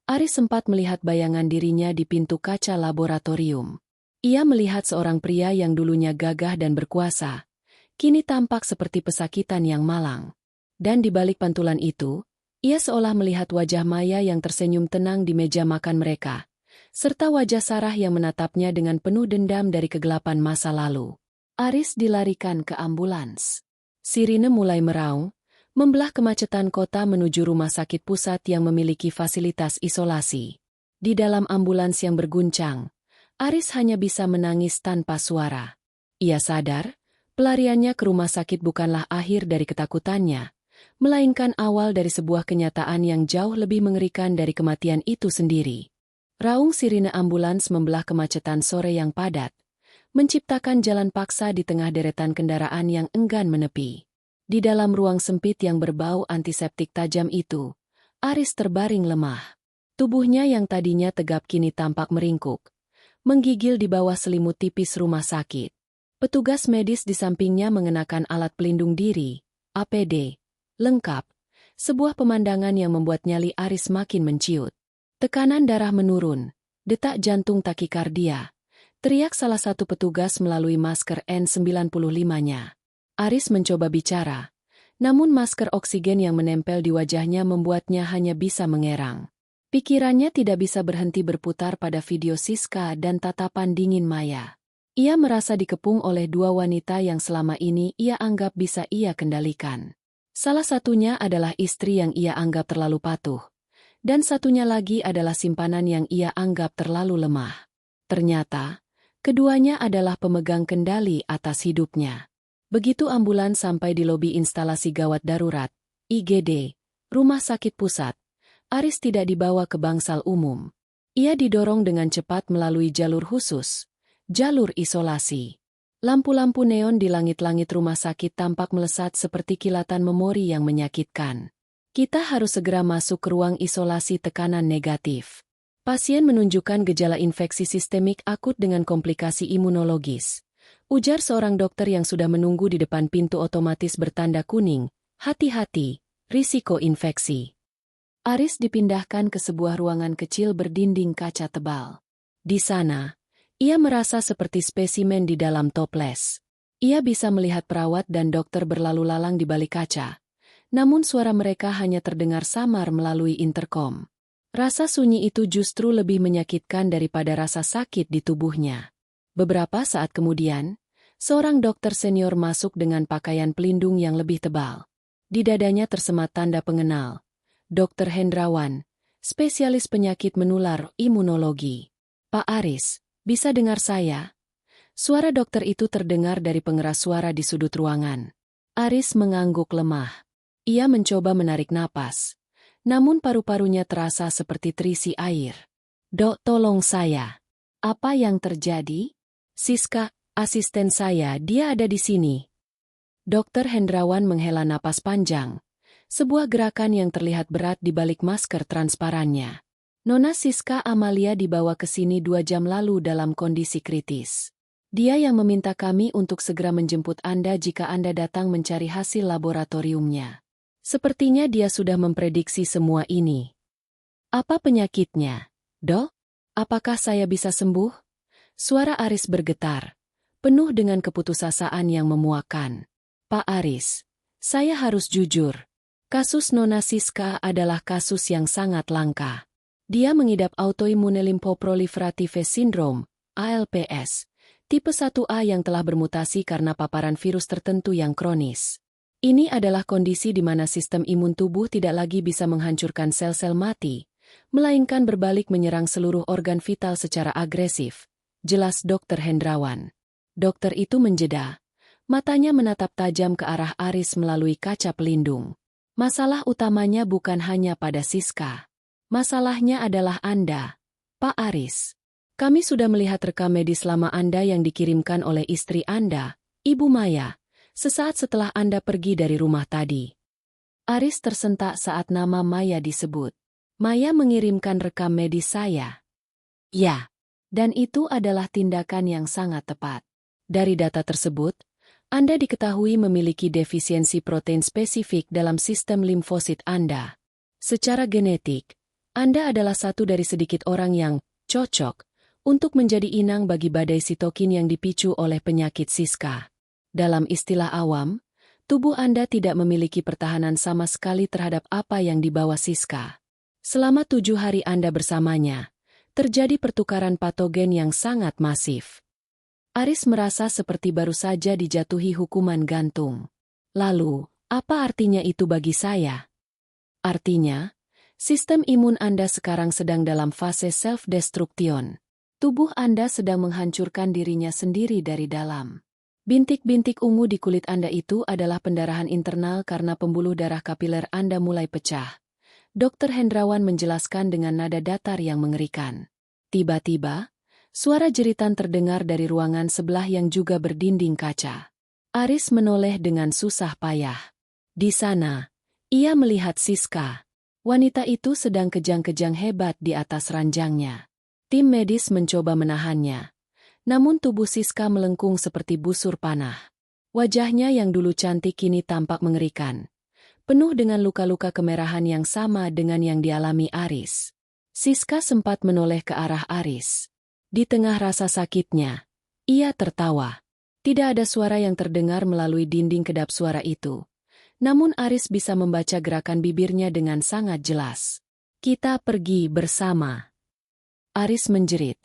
Aris sempat melihat bayangan dirinya di pintu kaca laboratorium. Ia melihat seorang pria yang dulunya gagah dan berkuasa, kini tampak seperti pesakitan yang malang. Dan di balik pantulan itu, ia seolah melihat wajah Maya yang tersenyum tenang di meja makan mereka, serta wajah Sarah yang menatapnya dengan penuh dendam dari kegelapan masa lalu. Aris dilarikan ke ambulans. Sirine mulai meraung, membelah kemacetan kota menuju rumah sakit pusat yang memiliki fasilitas isolasi. Di dalam ambulans yang berguncang, Aris hanya bisa menangis tanpa suara. Ia sadar, pelariannya ke rumah sakit bukanlah akhir dari ketakutannya, melainkan awal dari sebuah kenyataan yang jauh lebih mengerikan dari kematian itu sendiri. Raung sirine ambulans membelah kemacetan sore yang padat, menciptakan jalan paksa di tengah deretan kendaraan yang enggan menepi. Di dalam ruang sempit yang berbau antiseptik tajam itu, Aris terbaring lemah. Tubuhnya yang tadinya tegap kini tampak meringkuk, menggigil di bawah selimut tipis rumah sakit. Petugas medis di sampingnya mengenakan alat pelindung diri, APD, lengkap, sebuah pemandangan yang membuat nyali Aris makin menciut. Tekanan darah menurun, detak jantung takikardia, teriak salah satu petugas melalui masker N95-nya. Aris mencoba bicara, namun masker oksigen yang menempel di wajahnya membuatnya hanya bisa mengerang. Pikirannya tidak bisa berhenti berputar pada video Siska dan tatapan dingin Maya. Ia merasa dikepung oleh dua wanita yang selama ini ia anggap bisa ia kendalikan. Salah satunya adalah istri yang ia anggap terlalu patuh, dan satunya lagi adalah simpanan yang ia anggap terlalu lemah. Ternyata, keduanya adalah pemegang kendali atas hidupnya. Begitu ambulans sampai di lobi instalasi gawat darurat, IGD, rumah sakit pusat, Aris tidak dibawa ke bangsal umum. Ia didorong dengan cepat melalui jalur khusus, jalur isolasi. Lampu-lampu neon di langit-langit rumah sakit tampak melesat seperti kilatan memori yang menyakitkan. Kita harus segera masuk ke ruang isolasi tekanan negatif. Pasien menunjukkan gejala infeksi sistemik akut dengan komplikasi imunologis. Ujar seorang dokter yang sudah menunggu di depan pintu otomatis bertanda kuning. Hati-hati, risiko infeksi. Aris dipindahkan ke sebuah ruangan kecil berdinding kaca tebal. Di sana, ia merasa seperti spesimen di dalam toples. Ia bisa melihat perawat dan dokter berlalu lalang di balik kaca. Namun suara mereka hanya terdengar samar melalui interkom. Rasa sunyi itu justru lebih menyakitkan daripada rasa sakit di tubuhnya. Beberapa saat kemudian, seorang dokter senior masuk dengan pakaian pelindung yang lebih tebal. Di dadanya tersemat tanda pengenal. Dr. Hendrawan, spesialis penyakit menular imunologi. Pak Aris, bisa dengar saya? Suara dokter itu terdengar dari pengeras suara di sudut ruangan. Aris mengangguk lemah. Ia mencoba menarik napas, namun paru-parunya terasa seperti terisi air. Dok, tolong saya. Apa yang terjadi? Siska, asisten saya, dia ada di sini. Dr. Hendrawan menghela napas panjang, sebuah gerakan yang terlihat berat di balik masker transparannya. Nona Siska Amalia dibawa ke sini 2 jam lalu dalam kondisi kritis. Dia yang meminta kami untuk segera menjemput Anda jika Anda datang mencari hasil laboratoriumnya. Sepertinya dia sudah memprediksi semua ini. Apa penyakitnya, Dok? Apakah saya bisa sembuh? Suara Aris bergetar, penuh dengan keputusasaan yang memuakkan. Pak Aris, saya harus jujur. Kasus Nona Siska adalah kasus yang sangat langka. Dia mengidap autoimmune lymphoproliferative syndrome, ALPS, tipe 1A yang telah bermutasi karena paparan virus tertentu yang kronis. Ini adalah kondisi di mana sistem imun tubuh tidak lagi bisa menghancurkan sel-sel mati, melainkan berbalik menyerang seluruh organ vital secara agresif, jelas Dr. Hendrawan. Dokter itu menjeda, matanya menatap tajam ke arah Aris melalui kaca pelindung. Masalah utamanya bukan hanya pada Siska. Masalahnya adalah Anda, Pak Aris. Kami sudah melihat rekam medis lama Anda yang dikirimkan oleh istri Anda, Ibu Maya, sesaat setelah Anda pergi dari rumah tadi. Aris tersentak saat nama Maya disebut. Maya mengirimkan rekam medis saya. Ya, dan itu adalah tindakan yang sangat tepat. Dari data tersebut, Anda diketahui memiliki defisiensi protein spesifik dalam sistem limfosit Anda. Secara genetik, Anda adalah satu dari sedikit orang yang cocok untuk menjadi inang bagi badai sitokin yang dipicu oleh penyakit Siska. Dalam istilah awam, tubuh Anda tidak memiliki pertahanan sama sekali terhadap apa yang dibawa Siska. Selama 7 hari Anda bersamanya, terjadi pertukaran patogen yang sangat masif. Aris merasa seperti baru saja dijatuhi hukuman gantung. Lalu, apa artinya itu bagi saya? Artinya, sistem imun Anda sekarang sedang dalam fase self-destruction. Tubuh Anda sedang menghancurkan dirinya sendiri dari dalam. Bintik-bintik ungu di kulit Anda itu adalah pendarahan internal karena pembuluh darah kapiler Anda mulai pecah. Dokter Hendrawan menjelaskan dengan nada datar yang mengerikan. Tiba-tiba, suara jeritan terdengar dari ruangan sebelah yang juga berdinding kaca. Aris menoleh dengan susah payah. Di sana, ia melihat Siska. Wanita itu sedang kejang-kejang hebat di atas ranjangnya. Tim medis mencoba menahannya. Namun tubuh Siska melengkung seperti busur panah. Wajahnya yang dulu cantik kini tampak mengerikan. Penuh dengan luka-luka kemerahan yang sama dengan yang dialami Aris. Siska sempat menoleh ke arah Aris. Di tengah rasa sakitnya, ia tertawa. Tidak ada suara yang terdengar melalui dinding kedap suara itu. Namun Aris bisa membaca gerakan bibirnya dengan sangat jelas. "Kita pergi bersama." Aris menjerit.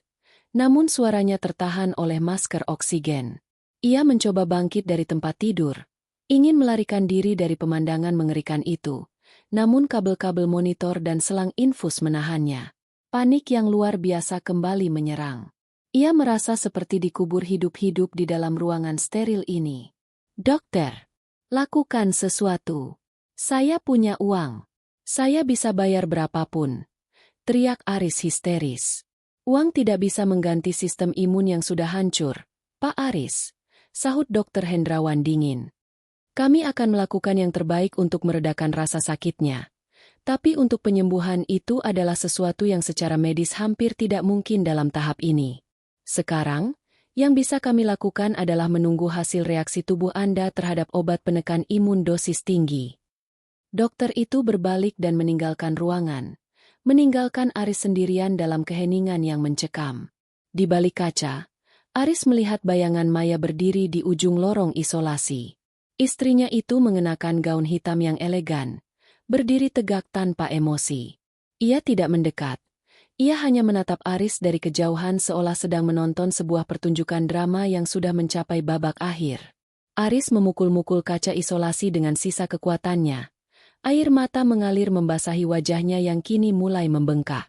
Namun suaranya tertahan oleh masker oksigen. Ia mencoba bangkit dari tempat tidur, ingin melarikan diri dari pemandangan mengerikan itu. Namun kabel-kabel monitor dan selang infus menahannya. Panik yang luar biasa kembali menyerang. Ia merasa seperti dikubur hidup-hidup di dalam ruangan steril ini. "Dokter, lakukan sesuatu. Saya punya uang. Saya bisa bayar berapapun," teriak Aris histeris. "Uang tidak bisa mengganti sistem imun yang sudah hancur, Pak Aris," sahut Dokter Hendrawan dingin. "Kami akan melakukan yang terbaik untuk meredakan rasa sakitnya. Tapi untuk penyembuhan itu adalah sesuatu yang secara medis hampir tidak mungkin dalam tahap ini. Sekarang, yang bisa kami lakukan adalah menunggu hasil reaksi tubuh Anda terhadap obat penekan imun dosis tinggi." Dokter itu berbalik dan meninggalkan ruangan. Meninggalkan Aris sendirian dalam keheningan yang mencekam. Di balik kaca, Aris melihat bayangan Maya berdiri di ujung lorong isolasi. Istrinya itu mengenakan gaun hitam yang elegan, berdiri tegak tanpa emosi. Ia tidak mendekat. Ia hanya menatap Aris dari kejauhan seolah sedang menonton sebuah pertunjukan drama yang sudah mencapai babak akhir. Aris memukul-mukul kaca isolasi dengan sisa kekuatannya. Air mata mengalir membasahi wajahnya yang kini mulai membengkak.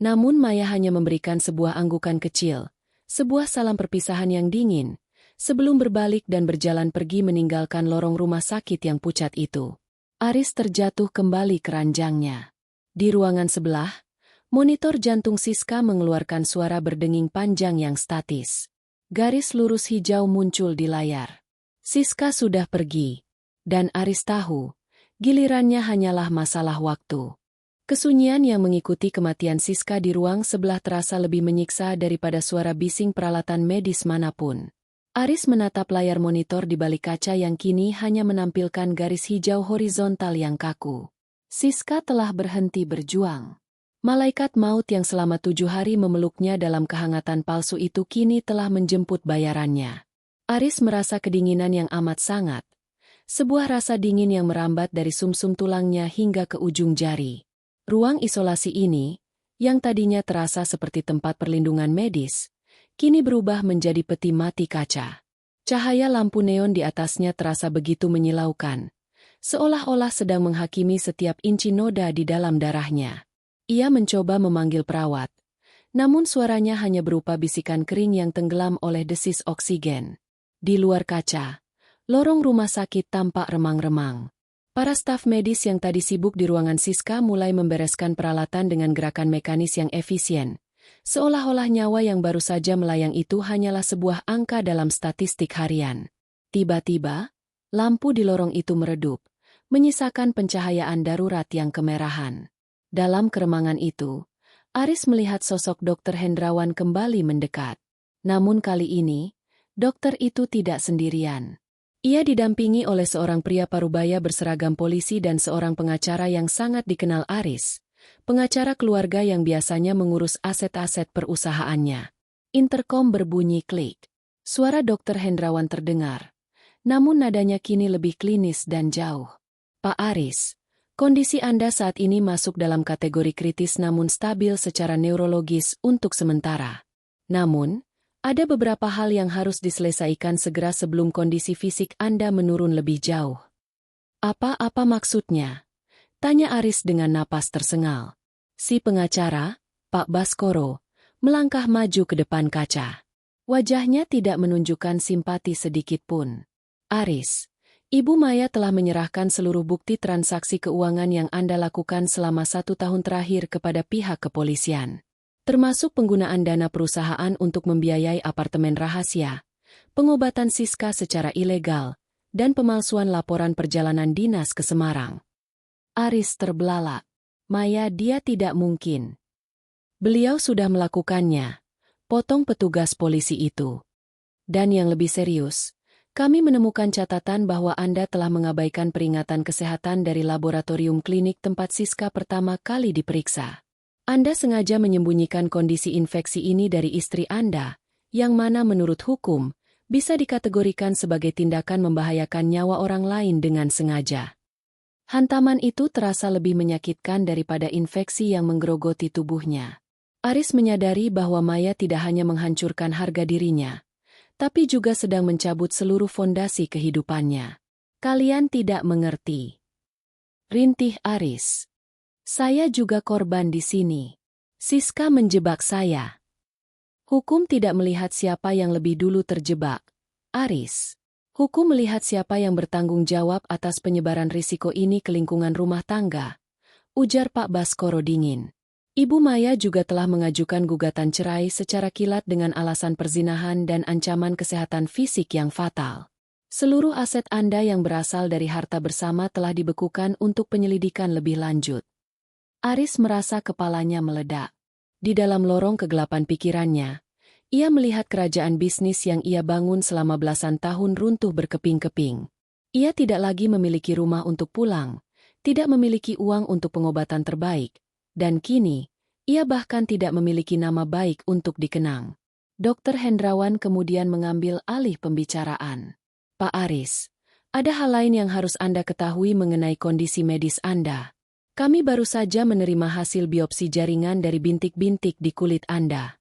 Namun Maya hanya memberikan sebuah anggukan kecil, sebuah salam perpisahan yang dingin, sebelum berbalik dan berjalan pergi meninggalkan lorong rumah sakit yang pucat itu. Aris terjatuh kembali ke ranjangnya. Di ruangan sebelah, monitor jantung Siska mengeluarkan suara berdenging panjang yang statis. Garis lurus hijau muncul di layar. Siska sudah pergi. Dan Aris tahu, gilirannya hanyalah masalah waktu. Kesunyian yang mengikuti kematian Siska di ruang sebelah terasa lebih menyiksa daripada suara bising peralatan medis manapun. Aris menatap layar monitor di balik kaca yang kini hanya menampilkan garis hijau horizontal yang kaku. Siska telah berhenti berjuang. Malaikat maut yang selama 7 hari memeluknya dalam kehangatan palsu itu kini telah menjemput bayarannya. Aris merasa kedinginan yang amat sangat. Sebuah rasa dingin yang merambat dari sumsum tulangnya hingga ke ujung jari. Ruang isolasi ini, yang tadinya terasa seperti tempat perlindungan medis, kini berubah menjadi peti mati kaca. Cahaya lampu neon di atasnya terasa begitu menyilaukan, seolah-olah sedang menghakimi setiap inci noda di dalam darahnya. Ia mencoba memanggil perawat, namun suaranya hanya berupa bisikan kering yang tenggelam oleh desis oksigen. Di luar kaca, lorong rumah sakit tampak remang-remang. Para staf medis yang tadi sibuk di ruangan Siska mulai membereskan peralatan dengan gerakan mekanis yang efisien. Seolah-olah nyawa yang baru saja melayang itu hanyalah sebuah angka dalam statistik harian. Tiba-tiba, lampu di lorong itu meredup, menyisakan pencahayaan darurat yang kemerahan. Dalam keremangan itu, Aris melihat sosok Dokter Hendrawan kembali mendekat. Namun kali ini, dokter itu tidak sendirian. Ia didampingi oleh seorang pria parubaya berseragam polisi dan seorang pengacara yang sangat dikenal Aris. Pengacara keluarga yang biasanya mengurus aset-aset perusahaannya. Interkom berbunyi klik. Suara Dokter Hendrawan terdengar. Namun nadanya kini lebih klinis dan jauh. "Pak Aris, kondisi Anda saat ini masuk dalam kategori kritis namun stabil secara neurologis untuk sementara. Namun, ada beberapa hal yang harus diselesaikan segera sebelum kondisi fisik Anda menurun lebih jauh." "Apa-apa maksudnya?" tanya Aris dengan napas tersengal. Si pengacara, Pak Baskoro, melangkah maju ke depan kaca. Wajahnya tidak menunjukkan simpati sedikit pun. Aris, Ibu Maya telah menyerahkan seluruh bukti transaksi keuangan yang Anda lakukan selama 1 tahun terakhir kepada pihak kepolisian. Termasuk penggunaan dana perusahaan untuk membiayai apartemen rahasia, pengobatan Siska secara ilegal, dan pemalsuan laporan perjalanan dinas ke Semarang. Aris terbelalak. Maya, dia tidak mungkin. Beliau sudah melakukannya, potong petugas polisi itu. Dan yang lebih serius, kami menemukan catatan bahwa Anda telah mengabaikan peringatan kesehatan dari laboratorium klinik tempat Siska pertama kali diperiksa. Anda sengaja menyembunyikan kondisi infeksi ini dari istri Anda, yang mana menurut hukum, bisa dikategorikan sebagai tindakan membahayakan nyawa orang lain dengan sengaja. Hantaman itu terasa lebih menyakitkan daripada infeksi yang menggerogoti tubuhnya. Aris menyadari bahwa Maya tidak hanya menghancurkan harga dirinya, tapi juga sedang mencabut seluruh fondasi kehidupannya. Kalian tidak mengerti. Rintih Aris. Saya juga korban di sini. Siska menjebak saya. Hukum tidak melihat siapa yang lebih dulu terjebak. Aris. Hukum melihat siapa yang bertanggung jawab atas penyebaran risiko ini ke lingkungan rumah tangga, ujar Pak Baskoro dingin. Ibu Maya juga telah mengajukan gugatan cerai secara kilat dengan alasan perzinahan dan ancaman kesehatan fisik yang fatal. Seluruh aset Anda yang berasal dari harta bersama telah dibekukan untuk penyelidikan lebih lanjut. Aris merasa kepalanya meledak. Di dalam lorong kegelapan pikirannya, ia melihat kerajaan bisnis yang ia bangun selama belasan tahun runtuh berkeping-keping. Ia tidak lagi memiliki rumah untuk pulang, tidak memiliki uang untuk pengobatan terbaik, dan kini, ia bahkan tidak memiliki nama baik untuk dikenang. Dr. Hendrawan kemudian mengambil alih pembicaraan. Pak Aris, ada hal lain yang harus Anda ketahui mengenai kondisi medis Anda. Kami baru saja menerima hasil biopsi jaringan dari bintik-bintik di kulit Anda.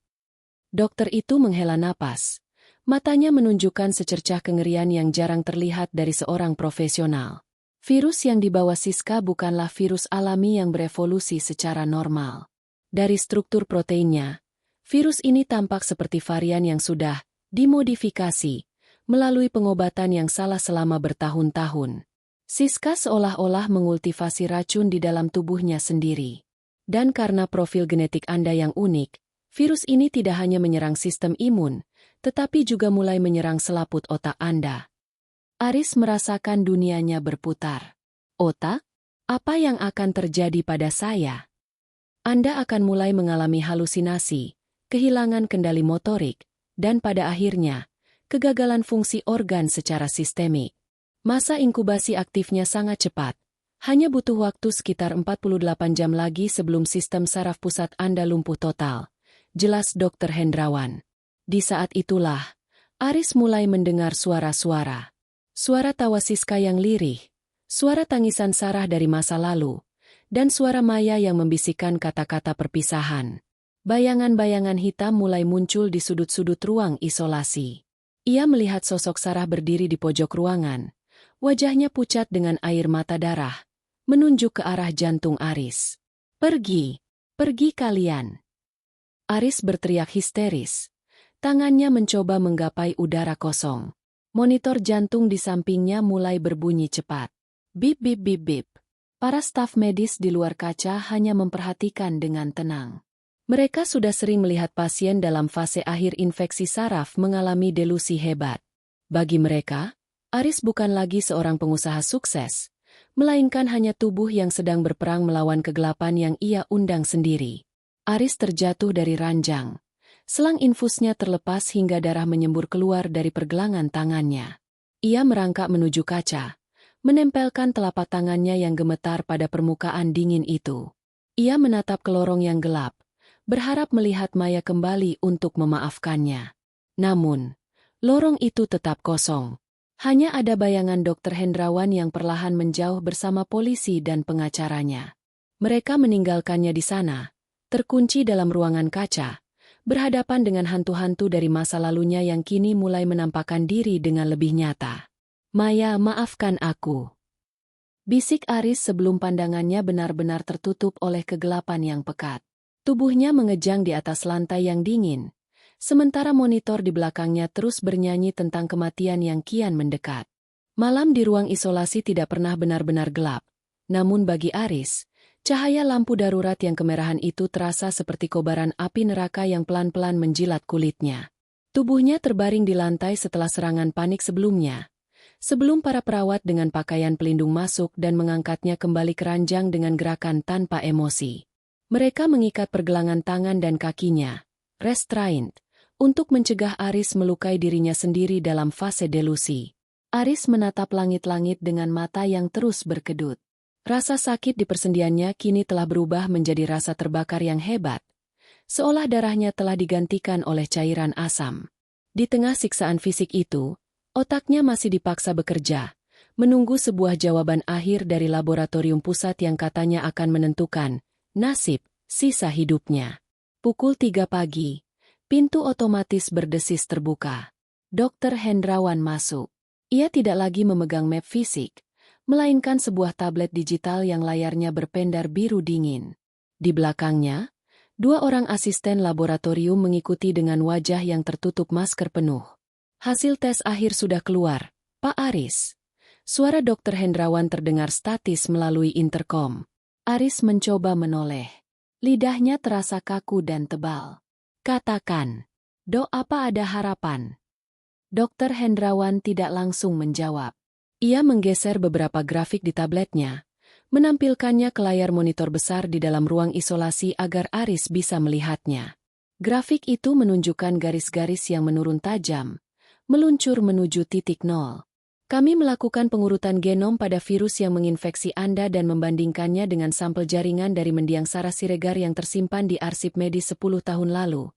Dokter itu menghela napas. Matanya menunjukkan secercah kengerian yang jarang terlihat dari seorang profesional. Virus yang dibawa Siska bukanlah virus alami yang berevolusi secara normal. Dari struktur proteinnya, virus ini tampak seperti varian yang sudah dimodifikasi melalui pengobatan yang salah selama bertahun-tahun. Siska seolah-olah mengultivasi racun di dalam tubuhnya sendiri. Dan karena profil genetik Anda yang unik, virus ini tidak hanya menyerang sistem imun, tetapi juga mulai menyerang selaput otak Anda. Aris merasakan dunianya berputar. Otak? Apa yang akan terjadi pada saya? Anda akan mulai mengalami halusinasi, kehilangan kendali motorik, dan pada akhirnya, kegagalan fungsi organ secara sistemik. Masa inkubasi aktifnya sangat cepat. Hanya butuh waktu sekitar 48 jam lagi sebelum sistem saraf pusat Anda lumpuh total. Jelas Dr. Hendrawan. Di saat itulah, Aris mulai mendengar suara-suara. Suara tawa Siska yang lirih, suara tangisan Sarah dari masa lalu, dan suara Maya yang membisikkan kata-kata perpisahan. Bayangan-bayangan hitam mulai muncul di sudut-sudut ruang isolasi. Ia melihat sosok Sarah berdiri di pojok ruangan. Wajahnya pucat dengan air mata darah, menunjuk ke arah jantung Aris. Pergi, pergi kalian. Aris berteriak histeris. Tangannya mencoba menggapai udara kosong. Monitor jantung di sampingnya mulai berbunyi cepat. Bip bip bip bip. Para staf medis di luar kaca hanya memperhatikan dengan tenang. Mereka sudah sering melihat pasien dalam fase akhir infeksi saraf mengalami delusi hebat. Bagi mereka, Aris bukan lagi seorang pengusaha sukses, melainkan hanya tubuh yang sedang berperang melawan kegelapan yang ia undang sendiri. Aris terjatuh dari ranjang. Selang infusnya terlepas hingga darah menyembur keluar dari pergelangan tangannya. Ia merangkak menuju kaca, menempelkan telapak tangannya yang gemetar pada permukaan dingin itu. Ia menatap ke lorong yang gelap, berharap melihat Maya kembali untuk memaafkannya. Namun, lorong itu tetap kosong. Hanya ada bayangan Dr. Hendrawan yang perlahan menjauh bersama polisi dan pengacaranya. Mereka meninggalkannya di sana, terkunci dalam ruangan kaca, berhadapan dengan hantu-hantu dari masa lalunya yang kini mulai menampakkan diri dengan lebih nyata. Maya, maafkan aku. Bisik Aris sebelum pandangannya benar-benar tertutup oleh kegelapan yang pekat. Tubuhnya mengejang di atas lantai yang dingin, Sementara monitor di belakangnya terus bernyanyi tentang kematian yang kian mendekat. Malam di ruang isolasi tidak pernah benar-benar gelap. Namun bagi Aris, cahaya lampu darurat yang kemerahan itu terasa seperti kobaran api neraka yang pelan-pelan menjilat kulitnya. Tubuhnya terbaring di lantai setelah serangan panik sebelumnya. Sebelum para perawat dengan pakaian pelindung masuk dan mengangkatnya kembali ke ranjang dengan gerakan tanpa emosi. Mereka mengikat pergelangan tangan dan kakinya, restraint, untuk mencegah Aris melukai dirinya sendiri dalam fase delusi. Aris menatap langit-langit dengan mata yang terus berkedut. Rasa sakit di persendiannya kini telah berubah menjadi rasa terbakar yang hebat, seolah darahnya telah digantikan oleh cairan asam. Di tengah siksaan fisik itu, otaknya masih dipaksa bekerja, menunggu sebuah jawaban akhir dari laboratorium pusat yang katanya akan menentukan nasib sisa hidupnya. Pukul 3 pagi, pintu otomatis berdesis terbuka. Dr. Hendrawan masuk. Ia tidak lagi memegang map fisik, melainkan sebuah tablet digital yang layarnya berpendar biru dingin. Di belakangnya, 2 orang asisten laboratorium mengikuti dengan wajah yang tertutup masker penuh. Hasil tes akhir sudah keluar, Pak Aris. Suara Dr. Hendrawan terdengar statis melalui interkom. Aris mencoba menoleh. Lidahnya terasa kaku dan tebal. Katakan, Dok, apa ada harapan? Dr. Hendrawan tidak langsung menjawab. Ia menggeser beberapa grafik di tabletnya, menampilkannya ke layar monitor besar di dalam ruang isolasi agar Aris bisa melihatnya. Grafik itu menunjukkan garis-garis yang menurun tajam, meluncur menuju titik nol. Kami melakukan pengurutan genom pada virus yang menginfeksi Anda dan membandingkannya dengan sampel jaringan dari mendiang Sarah Siregar yang tersimpan di arsip medis 10 tahun lalu.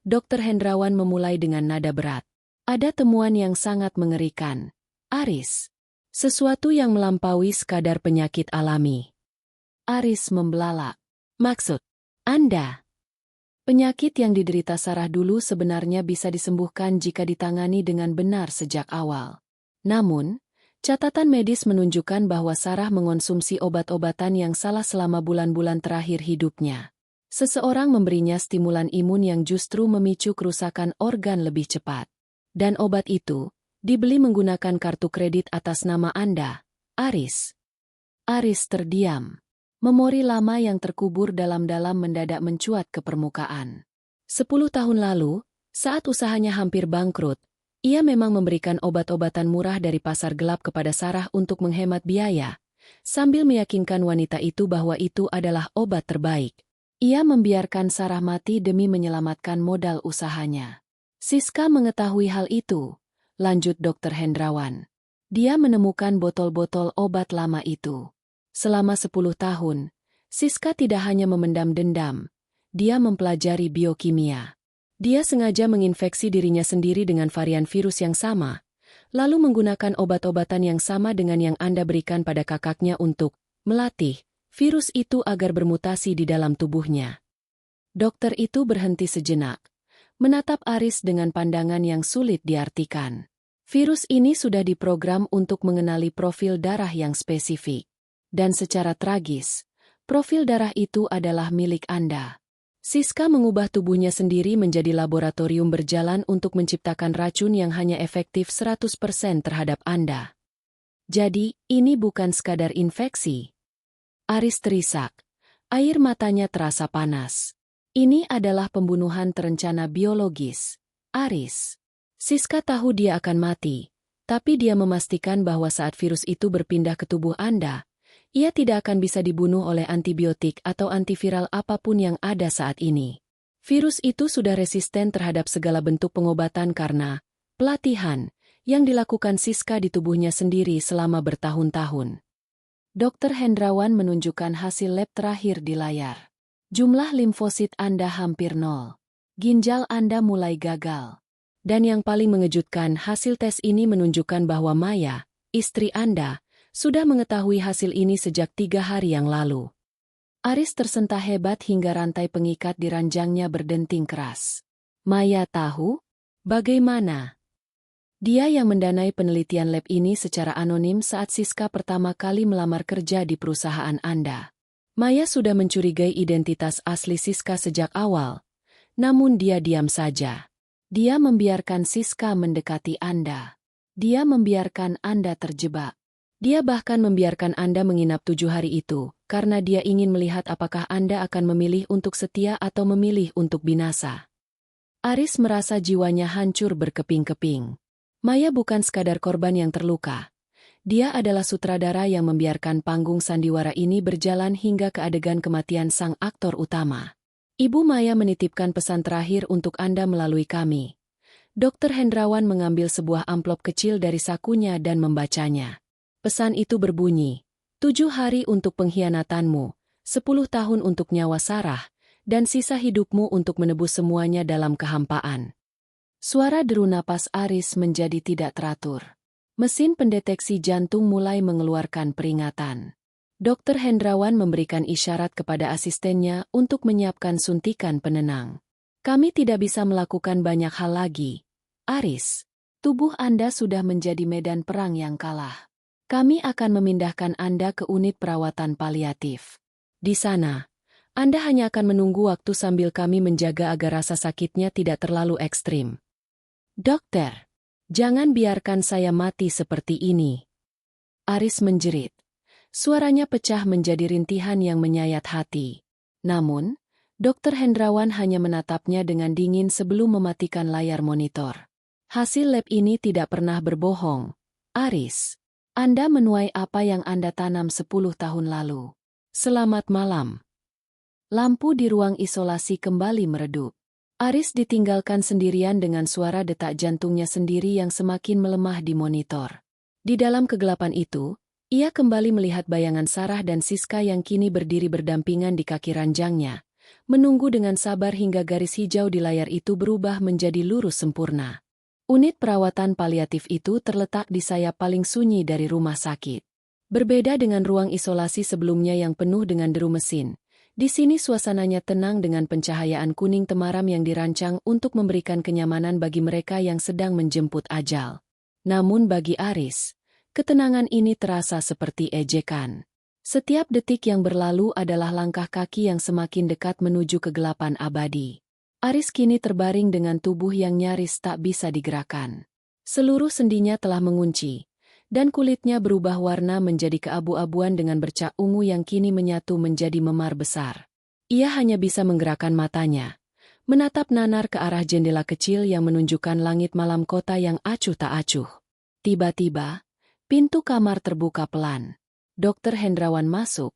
Dr. Hendrawan memulai dengan nada berat. Ada temuan yang sangat mengerikan, Aris. Sesuatu yang melampaui sekadar penyakit alami. Aris membelalak. Maksud Anda? Penyakit yang diderita Sarah dulu sebenarnya bisa disembuhkan jika ditangani dengan benar sejak awal. Namun, catatan medis menunjukkan bahwa Sarah mengonsumsi obat-obatan yang salah selama bulan-bulan terakhir hidupnya. Seseorang memberinya stimulan imun yang justru memicu kerusakan organ lebih cepat. Dan obat itu dibeli menggunakan kartu kredit atas nama Anda, Aris. Aris terdiam. Memori lama yang terkubur dalam-dalam mendadak mencuat ke permukaan. 10 tahun lalu, saat usahanya hampir bangkrut, ia memang memberikan obat-obatan murah dari pasar gelap kepada Sarah untuk menghemat biaya, sambil meyakinkan wanita itu bahwa itu adalah obat terbaik. Ia membiarkan Sarah mati demi menyelamatkan modal usahanya. Siska mengetahui hal itu, lanjut Dr. Hendrawan. Dia menemukan botol-botol obat lama itu. Selama 10 tahun, Siska tidak hanya memendam dendam, dia mempelajari biokimia. Dia sengaja menginfeksi dirinya sendiri dengan varian virus yang sama, lalu menggunakan obat-obatan yang sama dengan yang Anda berikan pada kakaknya untuk melatih virus itu agar bermutasi di dalam tubuhnya. Dokter itu berhenti sejenak, menatap Aris dengan pandangan yang sulit diartikan. Virus ini sudah diprogram untuk mengenali profil darah yang spesifik. Dan secara tragis, profil darah itu adalah milik Anda. Siska mengubah tubuhnya sendiri menjadi laboratorium berjalan untuk menciptakan racun yang hanya efektif 100% terhadap Anda. Jadi, ini bukan sekadar infeksi. Aris terisak. Air matanya terasa panas. Ini adalah pembunuhan terencana biologis. Aris. Siska tahu dia akan mati, tapi dia memastikan bahwa saat virus itu berpindah ke tubuh Anda, ia tidak akan bisa dibunuh oleh antibiotik atau antiviral apapun yang ada saat ini. Virus itu sudah resisten terhadap segala bentuk pengobatan karena pelatihan yang dilakukan Siska di tubuhnya sendiri selama bertahun-tahun. Dr. Hendrawan menunjukkan hasil lab terakhir di layar. Jumlah limfosit Anda hampir nol. Ginjal Anda mulai gagal. Dan yang paling mengejutkan, hasil tes ini menunjukkan bahwa Maya, istri Anda, sudah mengetahui hasil ini sejak 3 hari yang lalu. Aris tersentak hebat hingga rantai pengikat di ranjangnya berdenting keras. Maya tahu? Bagaimana? Dia yang mendanai penelitian lab ini secara anonim saat Siska pertama kali melamar kerja di perusahaan Anda. Maya sudah mencurigai identitas asli Siska sejak awal, namun dia diam saja. Dia membiarkan Siska mendekati Anda. Dia membiarkan Anda terjebak. Dia bahkan membiarkan Anda menginap 7 hari itu, karena dia ingin melihat apakah Anda akan memilih untuk setia atau memilih untuk binasa. Aris merasa jiwanya hancur berkeping-keping. Maya bukan sekadar korban yang terluka. Dia adalah sutradara yang membiarkan panggung sandiwara ini berjalan hingga ke adegan kematian sang aktor utama. Ibu Maya menitipkan pesan terakhir untuk Anda melalui kami. Dr. Hendrawan mengambil sebuah amplop kecil dari sakunya dan membacanya. Pesan itu berbunyi, 7 hari untuk pengkhianatanmu, 10 tahun untuk nyawa Sarah, dan sisa hidupmu untuk menebus semuanya dalam kehampaan. Suara deru napas Aris menjadi tidak teratur. Mesin pendeteksi jantung mulai mengeluarkan peringatan. Dr. Hendrawan memberikan isyarat kepada asistennya untuk menyiapkan suntikan penenang. Kami tidak bisa melakukan banyak hal lagi. Aris, tubuh Anda sudah menjadi medan perang yang kalah. Kami akan memindahkan Anda ke unit perawatan paliatif. Di sana, Anda hanya akan menunggu waktu sambil kami menjaga agar rasa sakitnya tidak terlalu ekstrim. Dokter, jangan biarkan saya mati seperti ini. Aris menjerit. Suaranya pecah menjadi rintihan yang menyayat hati. Namun, Dr. Hendrawan hanya menatapnya dengan dingin sebelum mematikan layar monitor. Hasil lab ini tidak pernah berbohong. Aris, Anda menuai apa yang Anda tanam 10 tahun lalu. Selamat malam. Lampu di ruang isolasi kembali meredup. Aris ditinggalkan sendirian dengan suara detak jantungnya sendiri yang semakin melemah di monitor. Di dalam kegelapan itu, ia kembali melihat bayangan Sarah dan Siska yang kini berdiri berdampingan di kaki ranjangnya, menunggu dengan sabar hingga garis hijau di layar itu berubah menjadi lurus sempurna. Unit perawatan paliatif itu terletak di sayap paling sunyi dari rumah sakit. Berbeda dengan ruang isolasi sebelumnya yang penuh dengan deru mesin, di sini suasananya tenang dengan pencahayaan kuning temaram yang dirancang untuk memberikan kenyamanan bagi mereka yang sedang menjemput ajal. Namun bagi Aris, ketenangan ini terasa seperti ejekan. Setiap detik yang berlalu adalah langkah kaki yang semakin dekat menuju kegelapan abadi. Aris kini terbaring dengan tubuh yang nyaris tak bisa digerakkan. Seluruh sendinya telah mengunci, dan kulitnya berubah warna menjadi keabu-abuan dengan bercak ungu yang kini menyatu menjadi memar besar. Ia hanya bisa menggerakkan matanya, menatap nanar ke arah jendela kecil yang menunjukkan langit malam kota yang acuh tak acuh. Tiba-tiba, pintu kamar terbuka pelan. Dr. Hendrawan masuk,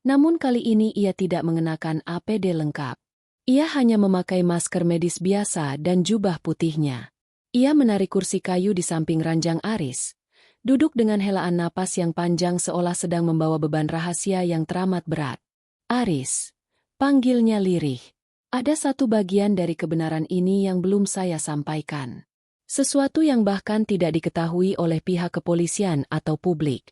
namun kali ini ia tidak mengenakan APD lengkap. Ia hanya memakai masker medis biasa dan jubah putihnya. Ia menarik kursi kayu di samping ranjang Aris, duduk dengan helaan napas yang panjang seolah sedang membawa beban rahasia yang teramat berat. Aris, panggilnya lirih. Ada satu bagian dari kebenaran ini yang belum saya sampaikan. Sesuatu yang bahkan tidak diketahui oleh pihak kepolisian atau publik.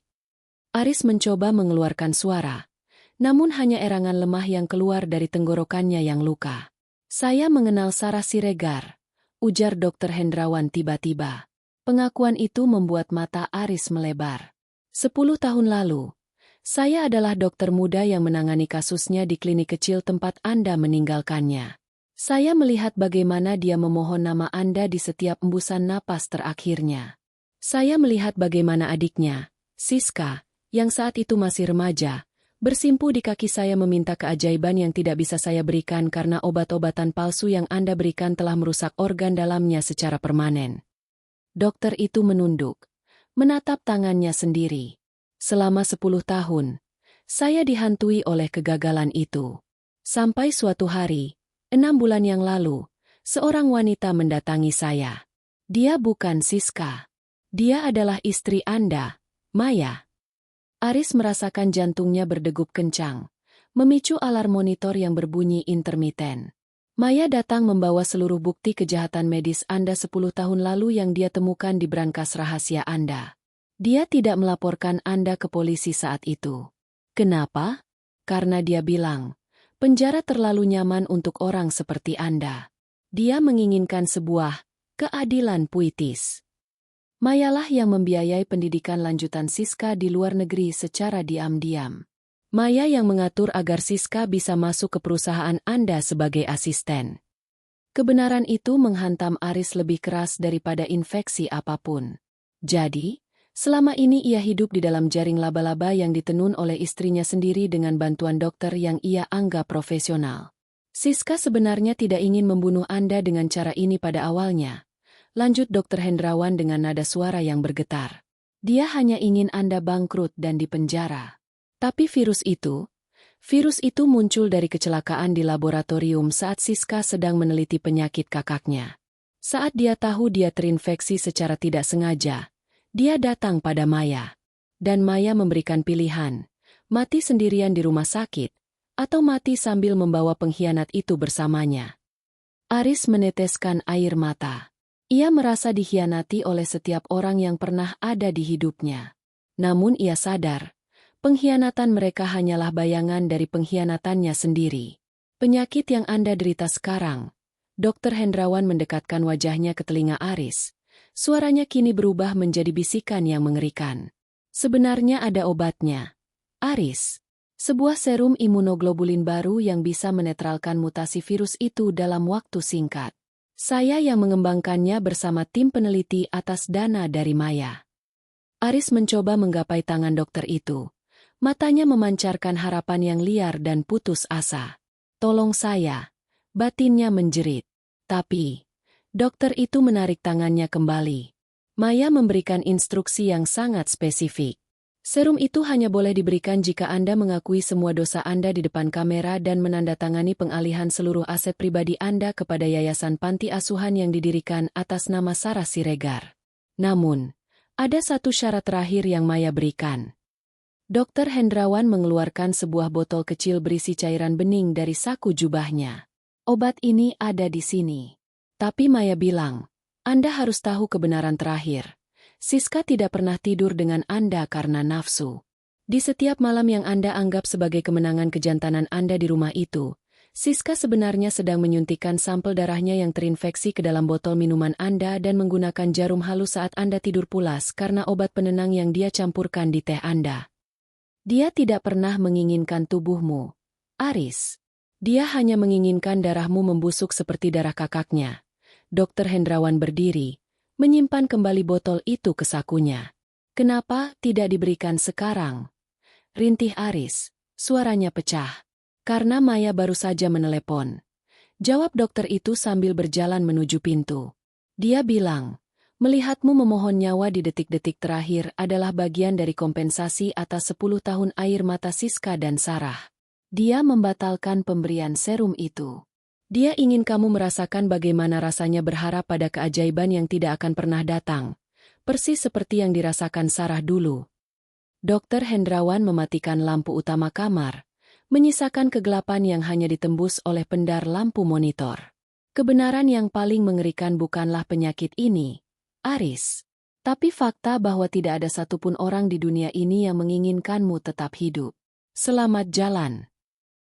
Aris mencoba mengeluarkan suara, namun hanya erangan lemah yang keluar dari tenggorokannya yang luka. Saya mengenal Sarah Siregar, ujar Dr. Hendrawan tiba-tiba. Pengakuan itu membuat mata Aris melebar. 10 tahun lalu, saya adalah dokter muda yang menangani kasusnya di klinik kecil tempat Anda meninggalkannya. Saya melihat bagaimana dia memohon nama Anda di setiap embusan napas terakhirnya. Saya melihat bagaimana adiknya, Siska, yang saat itu masih remaja, bersimpu di kaki saya meminta keajaiban yang tidak bisa saya berikan karena obat-obatan palsu yang Anda berikan telah merusak organ dalamnya secara permanen. Dokter itu menunduk, menatap tangannya sendiri. Selama 10 tahun, saya dihantui oleh kegagalan itu. Sampai suatu hari, 6 bulan yang lalu, seorang wanita mendatangi saya. Dia bukan Siska. Dia adalah istri Anda, Maya. Aris merasakan jantungnya berdegup kencang, memicu alarm monitor yang berbunyi intermiten. Maya datang membawa seluruh bukti kejahatan medis Anda 10 tahun lalu yang dia temukan di brankas rahasia Anda. Dia tidak melaporkan Anda ke polisi saat itu. Kenapa? Karena dia bilang, penjara terlalu nyaman untuk orang seperti Anda. Dia menginginkan sebuah keadilan puitis. Mayalah yang membiayai pendidikan lanjutan Siska di luar negeri secara diam-diam. Maya yang mengatur agar Siska bisa masuk ke perusahaan Anda sebagai asisten. Kebenaran itu menghantam Aris lebih keras daripada infeksi apapun. Jadi, selama ini ia hidup di dalam jaring laba-laba yang ditenun oleh istrinya sendiri dengan bantuan dokter yang ia anggap profesional. Siska sebenarnya tidak ingin membunuh Anda dengan cara ini pada awalnya, lanjut Dr. Hendrawan dengan nada suara yang bergetar. Dia hanya ingin Anda bangkrut dan dipenjara. Tapi virus itu muncul dari kecelakaan di laboratorium saat Siska sedang meneliti penyakit kakaknya. Saat dia tahu dia terinfeksi secara tidak sengaja, dia datang pada Maya. Dan Maya memberikan pilihan, mati sendirian di rumah sakit, atau mati sambil membawa pengkhianat itu bersamanya. Aris meneteskan air mata. Ia merasa dikhianati oleh setiap orang yang pernah ada di hidupnya. Namun ia sadar, pengkhianatan mereka hanyalah bayangan dari pengkhianatannya sendiri. Penyakit yang Anda derita sekarang. Dr. Hendrawan mendekatkan wajahnya ke telinga Aris. Suaranya kini berubah menjadi bisikan yang mengerikan. Sebenarnya ada obatnya. Aris, sebuah serum imunoglobulin baru yang bisa menetralkan mutasi virus itu dalam waktu singkat. Saya yang mengembangkannya bersama tim peneliti atas dana dari Maya. Aris mencoba menggapai tangan dokter itu. Matanya memancarkan harapan yang liar dan putus asa. Tolong saya. Batinnya menjerit. Tapi, dokter itu menarik tangannya kembali. Maya memberikan instruksi yang sangat spesifik. Serum itu hanya boleh diberikan jika Anda mengakui semua dosa Anda di depan kamera dan menandatangani pengalihan seluruh aset pribadi Anda kepada Yayasan Panti Asuhan yang didirikan atas nama Sarah Siregar. Namun, ada satu syarat terakhir yang Maya berikan. Dr. Hendrawan mengeluarkan sebuah botol kecil berisi cairan bening dari saku jubahnya. Obat ini ada di sini. Tapi Maya bilang, Anda harus tahu kebenaran terakhir. Siska tidak pernah tidur dengan Anda karena nafsu. Di setiap malam yang Anda anggap sebagai kemenangan kejantanan Anda di rumah itu, Siska sebenarnya sedang menyuntikkan sampel darahnya yang terinfeksi ke dalam botol minuman Anda dan menggunakan jarum halus saat Anda tidur pulas karena obat penenang yang dia campurkan di teh Anda. Dia tidak pernah menginginkan tubuhmu, Aris. Dia hanya menginginkan darahmu membusuk seperti darah kakaknya. Dr. Hendrawan berdiri, menyimpan kembali botol itu ke sakunya. Kenapa tidak diberikan sekarang? Rintih Aris, suaranya pecah. Karena Maya baru saja menelepon. Jawab dokter itu sambil berjalan menuju pintu. Dia bilang, melihatmu memohon nyawa di detik-detik terakhir adalah bagian dari kompensasi atas 10 tahun air mata Siska dan Sarah. Dia membatalkan pemberian serum itu. Dia ingin kamu merasakan bagaimana rasanya berharap pada keajaiban yang tidak akan pernah datang. Persis seperti yang dirasakan Sarah dulu. Dr. Hendrawan mematikan lampu utama kamar, menyisakan kegelapan yang hanya ditembus oleh pendar lampu monitor. Kebenaran yang paling mengerikan bukanlah penyakit ini, Aris. Tapi fakta bahwa tidak ada satupun orang di dunia ini yang menginginkanmu tetap hidup. Selamat jalan.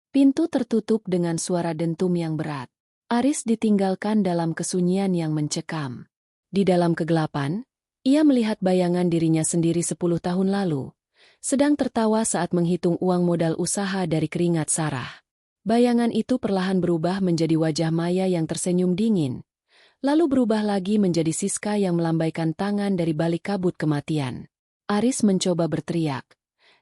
Pintu tertutup dengan suara dentum yang berat. Aris ditinggalkan dalam kesunyian yang mencekam. Di dalam kegelapan, ia melihat bayangan dirinya sendiri 10 tahun lalu, sedang tertawa saat menghitung uang modal usaha dari keringat Sarah. Bayangan itu perlahan berubah menjadi wajah Maya yang tersenyum dingin, lalu berubah lagi menjadi Siska yang melambaikan tangan dari balik kabut kematian. Aris mencoba berteriak,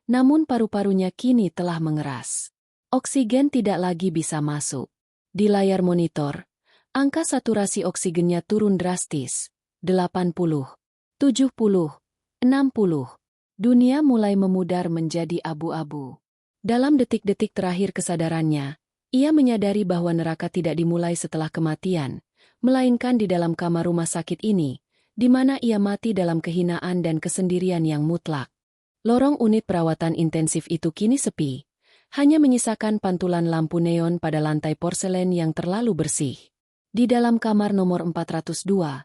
namun paru-parunya kini telah mengeras. Oksigen tidak lagi bisa masuk. Di layar monitor, angka saturasi oksigennya turun drastis, 80, 70, 60. Dunia mulai memudar menjadi abu-abu. Dalam detik-detik terakhir kesadarannya, ia menyadari bahwa neraka tidak dimulai setelah kematian, melainkan di dalam kamar rumah sakit ini, di mana ia mati dalam kehinaan dan kesendirian yang mutlak. Lorong unit perawatan intensif itu kini sepi, hanya menyisakan pantulan lampu neon pada lantai porselen yang terlalu bersih. Di dalam kamar nomor 402,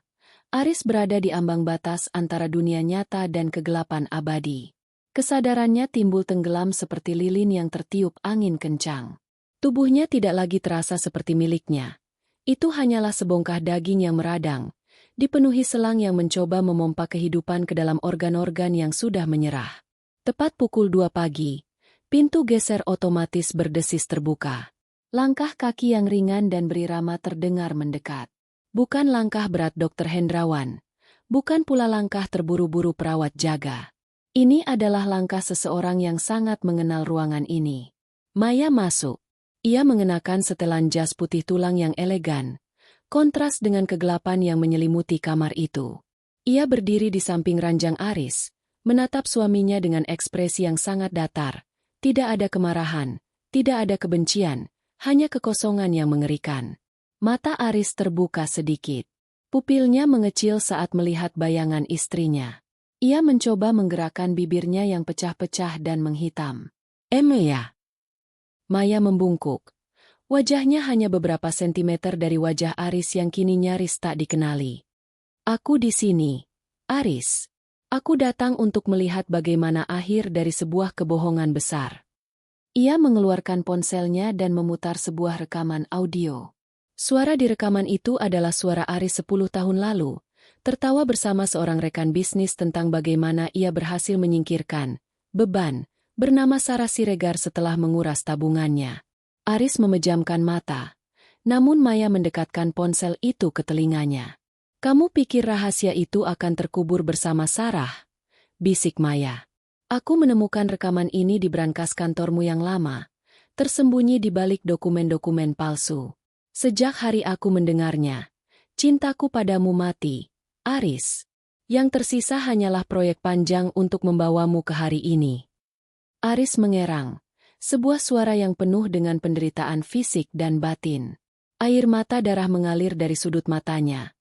Aris berada di ambang batas antara dunia nyata dan kegelapan abadi. Kesadarannya timbul tenggelam seperti lilin yang tertiup angin kencang. Tubuhnya tidak lagi terasa seperti miliknya. Itu hanyalah sebongkah daging yang meradang, dipenuhi selang yang mencoba memompa kehidupan ke dalam organ-organ yang sudah menyerah. Tepat pukul 2 pagi, pintu geser otomatis berdesis terbuka. Langkah kaki yang ringan dan berirama terdengar mendekat. Bukan langkah berat Dr. Hendrawan. Bukan pula langkah terburu-buru perawat jaga. Ini adalah langkah seseorang yang sangat mengenal ruangan ini. Maya masuk. Ia mengenakan setelan jas putih tulang yang elegan, kontras dengan kegelapan yang menyelimuti kamar itu. Ia berdiri di samping ranjang Aris, menatap suaminya dengan ekspresi yang sangat datar. Tidak ada kemarahan, tidak ada kebencian, hanya kekosongan yang mengerikan. Mata Aris terbuka sedikit. Pupilnya mengecil saat melihat bayangan istrinya. Ia mencoba menggerakkan bibirnya yang pecah-pecah dan menghitam. Ya. Maya membungkuk. Wajahnya hanya beberapa sentimeter dari wajah Aris yang kini nyaris tak dikenali. Aku di sini, Aris. Aku datang untuk melihat bagaimana akhir dari sebuah kebohongan besar. Ia mengeluarkan ponselnya dan memutar sebuah rekaman audio. Suara di rekaman itu adalah suara Aris 10 tahun lalu, tertawa bersama seorang rekan bisnis tentang bagaimana ia berhasil menyingkirkan beban bernama Sarah Siregar setelah menguras tabungannya. Aris memejamkan mata, namun Maya mendekatkan ponsel itu ke telinganya. Kamu pikir rahasia itu akan terkubur bersama Sarah? Bisik Maya. Aku menemukan rekaman ini di brankas kantormu yang lama, tersembunyi di balik dokumen-dokumen palsu. Sejak hari aku mendengarnya, cintaku padamu mati, Aris. Yang tersisa hanyalah proyek panjang untuk membawamu ke hari ini. Aris mengerang, sebuah suara yang penuh dengan penderitaan fisik dan batin. Air mata darah mengalir dari sudut matanya,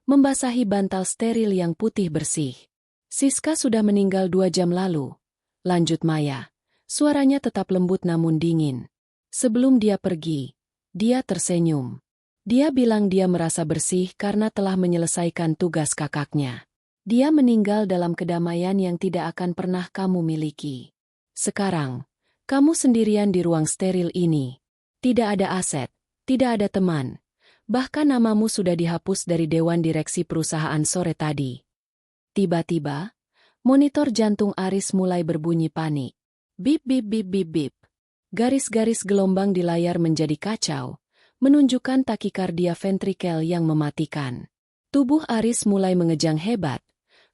membasahi bantal steril yang putih bersih. Siska sudah meninggal 2 jam lalu. Lanjut Maya. Suaranya tetap lembut namun dingin. Sebelum dia pergi, dia tersenyum. Dia bilang dia merasa bersih karena telah menyelesaikan tugas kakaknya. Dia meninggal dalam kedamaian yang tidak akan pernah kamu miliki. Sekarang, kamu sendirian di ruang steril ini. Tidak ada aset, tidak ada teman. Bahkan namamu sudah dihapus dari dewan direksi perusahaan sore tadi. Tiba-tiba, monitor jantung Aris mulai berbunyi panik. Bip bip bip bip bip. Garis-garis gelombang di layar menjadi kacau, menunjukkan takikardia ventrikel yang mematikan. Tubuh Aris mulai mengejang hebat,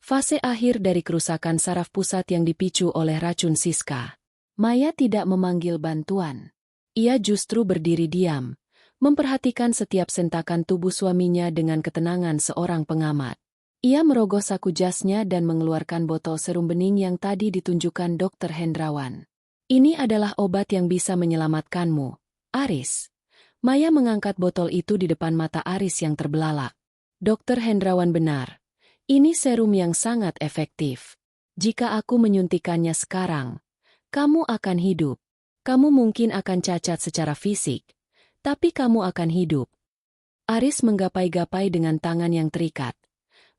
fase akhir dari kerusakan saraf pusat yang dipicu oleh racun Siska. Maya tidak memanggil bantuan. Ia justru berdiri diam, memperhatikan setiap sentakan tubuh suaminya dengan ketenangan seorang pengamat. Ia merogoh saku jasnya dan mengeluarkan botol serum bening yang tadi ditunjukkan Dr. Hendrawan. Ini adalah obat yang bisa menyelamatkanmu, Aris. Maya mengangkat botol itu di depan mata Aris yang terbelalak. Dr. Hendrawan benar. Ini serum yang sangat efektif. Jika aku menyuntikannya sekarang, kamu akan hidup. Kamu mungkin akan cacat secara fisik, tapi kamu akan hidup. Aris menggapai-gapai dengan tangan yang terikat.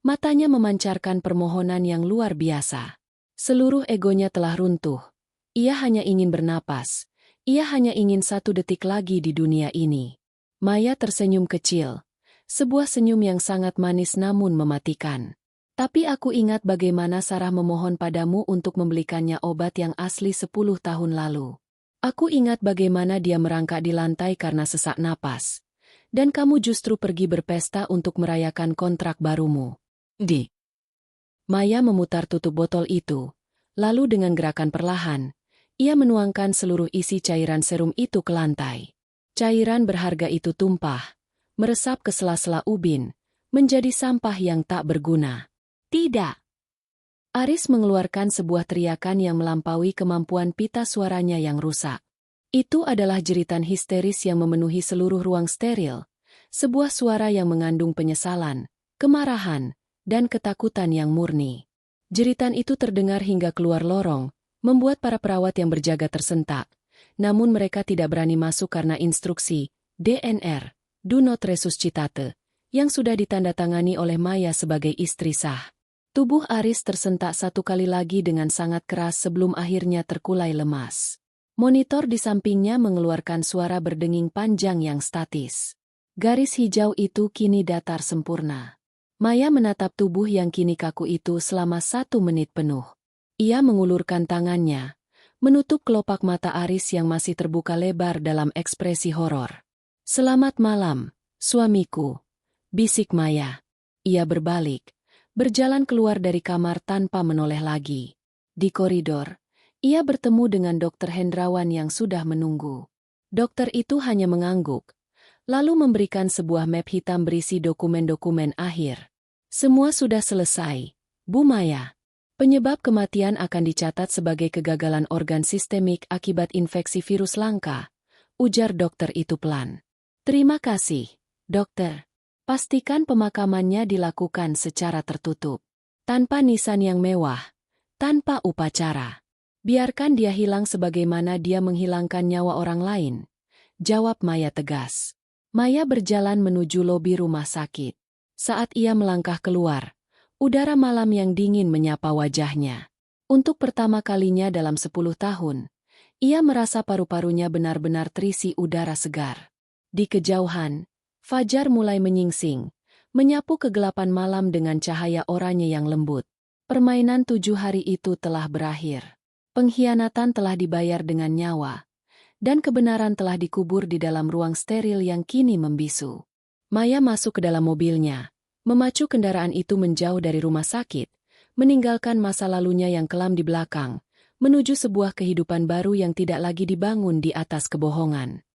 Matanya memancarkan permohonan yang luar biasa. Seluruh egonya telah runtuh. Ia hanya ingin bernapas. Ia hanya ingin 1 detik lagi di dunia ini. Maya tersenyum kecil. Sebuah senyum yang sangat manis namun mematikan. Tapi aku ingat bagaimana Sarah memohon padamu untuk membelikannya obat yang asli 10 tahun lalu. Aku ingat bagaimana dia merangkak di lantai karena sesak napas. Dan kamu justru pergi berpesta untuk merayakan kontrak barumu. Maya memutar tutup botol itu, lalu dengan gerakan perlahan, ia menuangkan seluruh isi cairan serum itu ke lantai. Cairan berharga itu tumpah, meresap ke sela-sela ubin, menjadi sampah yang tak berguna. Tidak! Aris mengeluarkan sebuah teriakan yang melampaui kemampuan pita suaranya yang rusak. Itu adalah jeritan histeris yang memenuhi seluruh ruang steril, sebuah suara yang mengandung penyesalan, kemarahan, dan ketakutan yang murni. Jeritan itu terdengar hingga keluar lorong, membuat para perawat yang berjaga tersentak. Namun mereka tidak berani masuk karena instruksi DNR, Do Not Resuscitate, yang sudah ditandatangani oleh Maya sebagai istri sah. Tubuh Aris tersentak 1 kali lagi dengan sangat keras sebelum akhirnya terkulai lemas. Monitor di sampingnya mengeluarkan suara berdenging panjang yang statis. Garis hijau itu kini datar sempurna. Maya menatap tubuh yang kini kaku itu selama 1 menit penuh. Ia mengulurkan tangannya, menutup kelopak mata Aris yang masih terbuka lebar dalam ekspresi horor. "Selamat malam, suamiku," bisik Maya. Ia berbalik, berjalan keluar dari kamar tanpa menoleh lagi. Di koridor, ia bertemu dengan Dokter Hendrawan yang sudah menunggu. Dokter itu hanya mengangguk, lalu memberikan sebuah map hitam berisi dokumen-dokumen akhir. "Semua sudah selesai, Bu Maya. Penyebab kematian akan dicatat sebagai kegagalan organ sistemik akibat infeksi virus langka," ujar dokter itu pelan. "Terima kasih, dokter. Pastikan pemakamannya dilakukan secara tertutup, tanpa nisan yang mewah, tanpa upacara. Biarkan dia hilang sebagaimana dia menghilangkan nyawa orang lain," jawab Maya tegas. Maya berjalan menuju lobi rumah sakit. Saat ia melangkah keluar, udara malam yang dingin menyapa wajahnya. Untuk pertama kalinya dalam 10 tahun, ia merasa paru-parunya benar-benar terisi udara segar. Di kejauhan, fajar mulai menyingsing, menyapu kegelapan malam dengan cahaya oranye yang lembut. Permainan 7 hari itu telah berakhir. Pengkhianatan telah dibayar dengan nyawa, dan kebenaran telah dikubur di dalam ruang steril yang kini membisu. Maya masuk ke dalam mobilnya, memacu kendaraan itu menjauh dari rumah sakit, meninggalkan masa lalunya yang kelam di belakang, menuju sebuah kehidupan baru yang tidak lagi dibangun di atas kebohongan.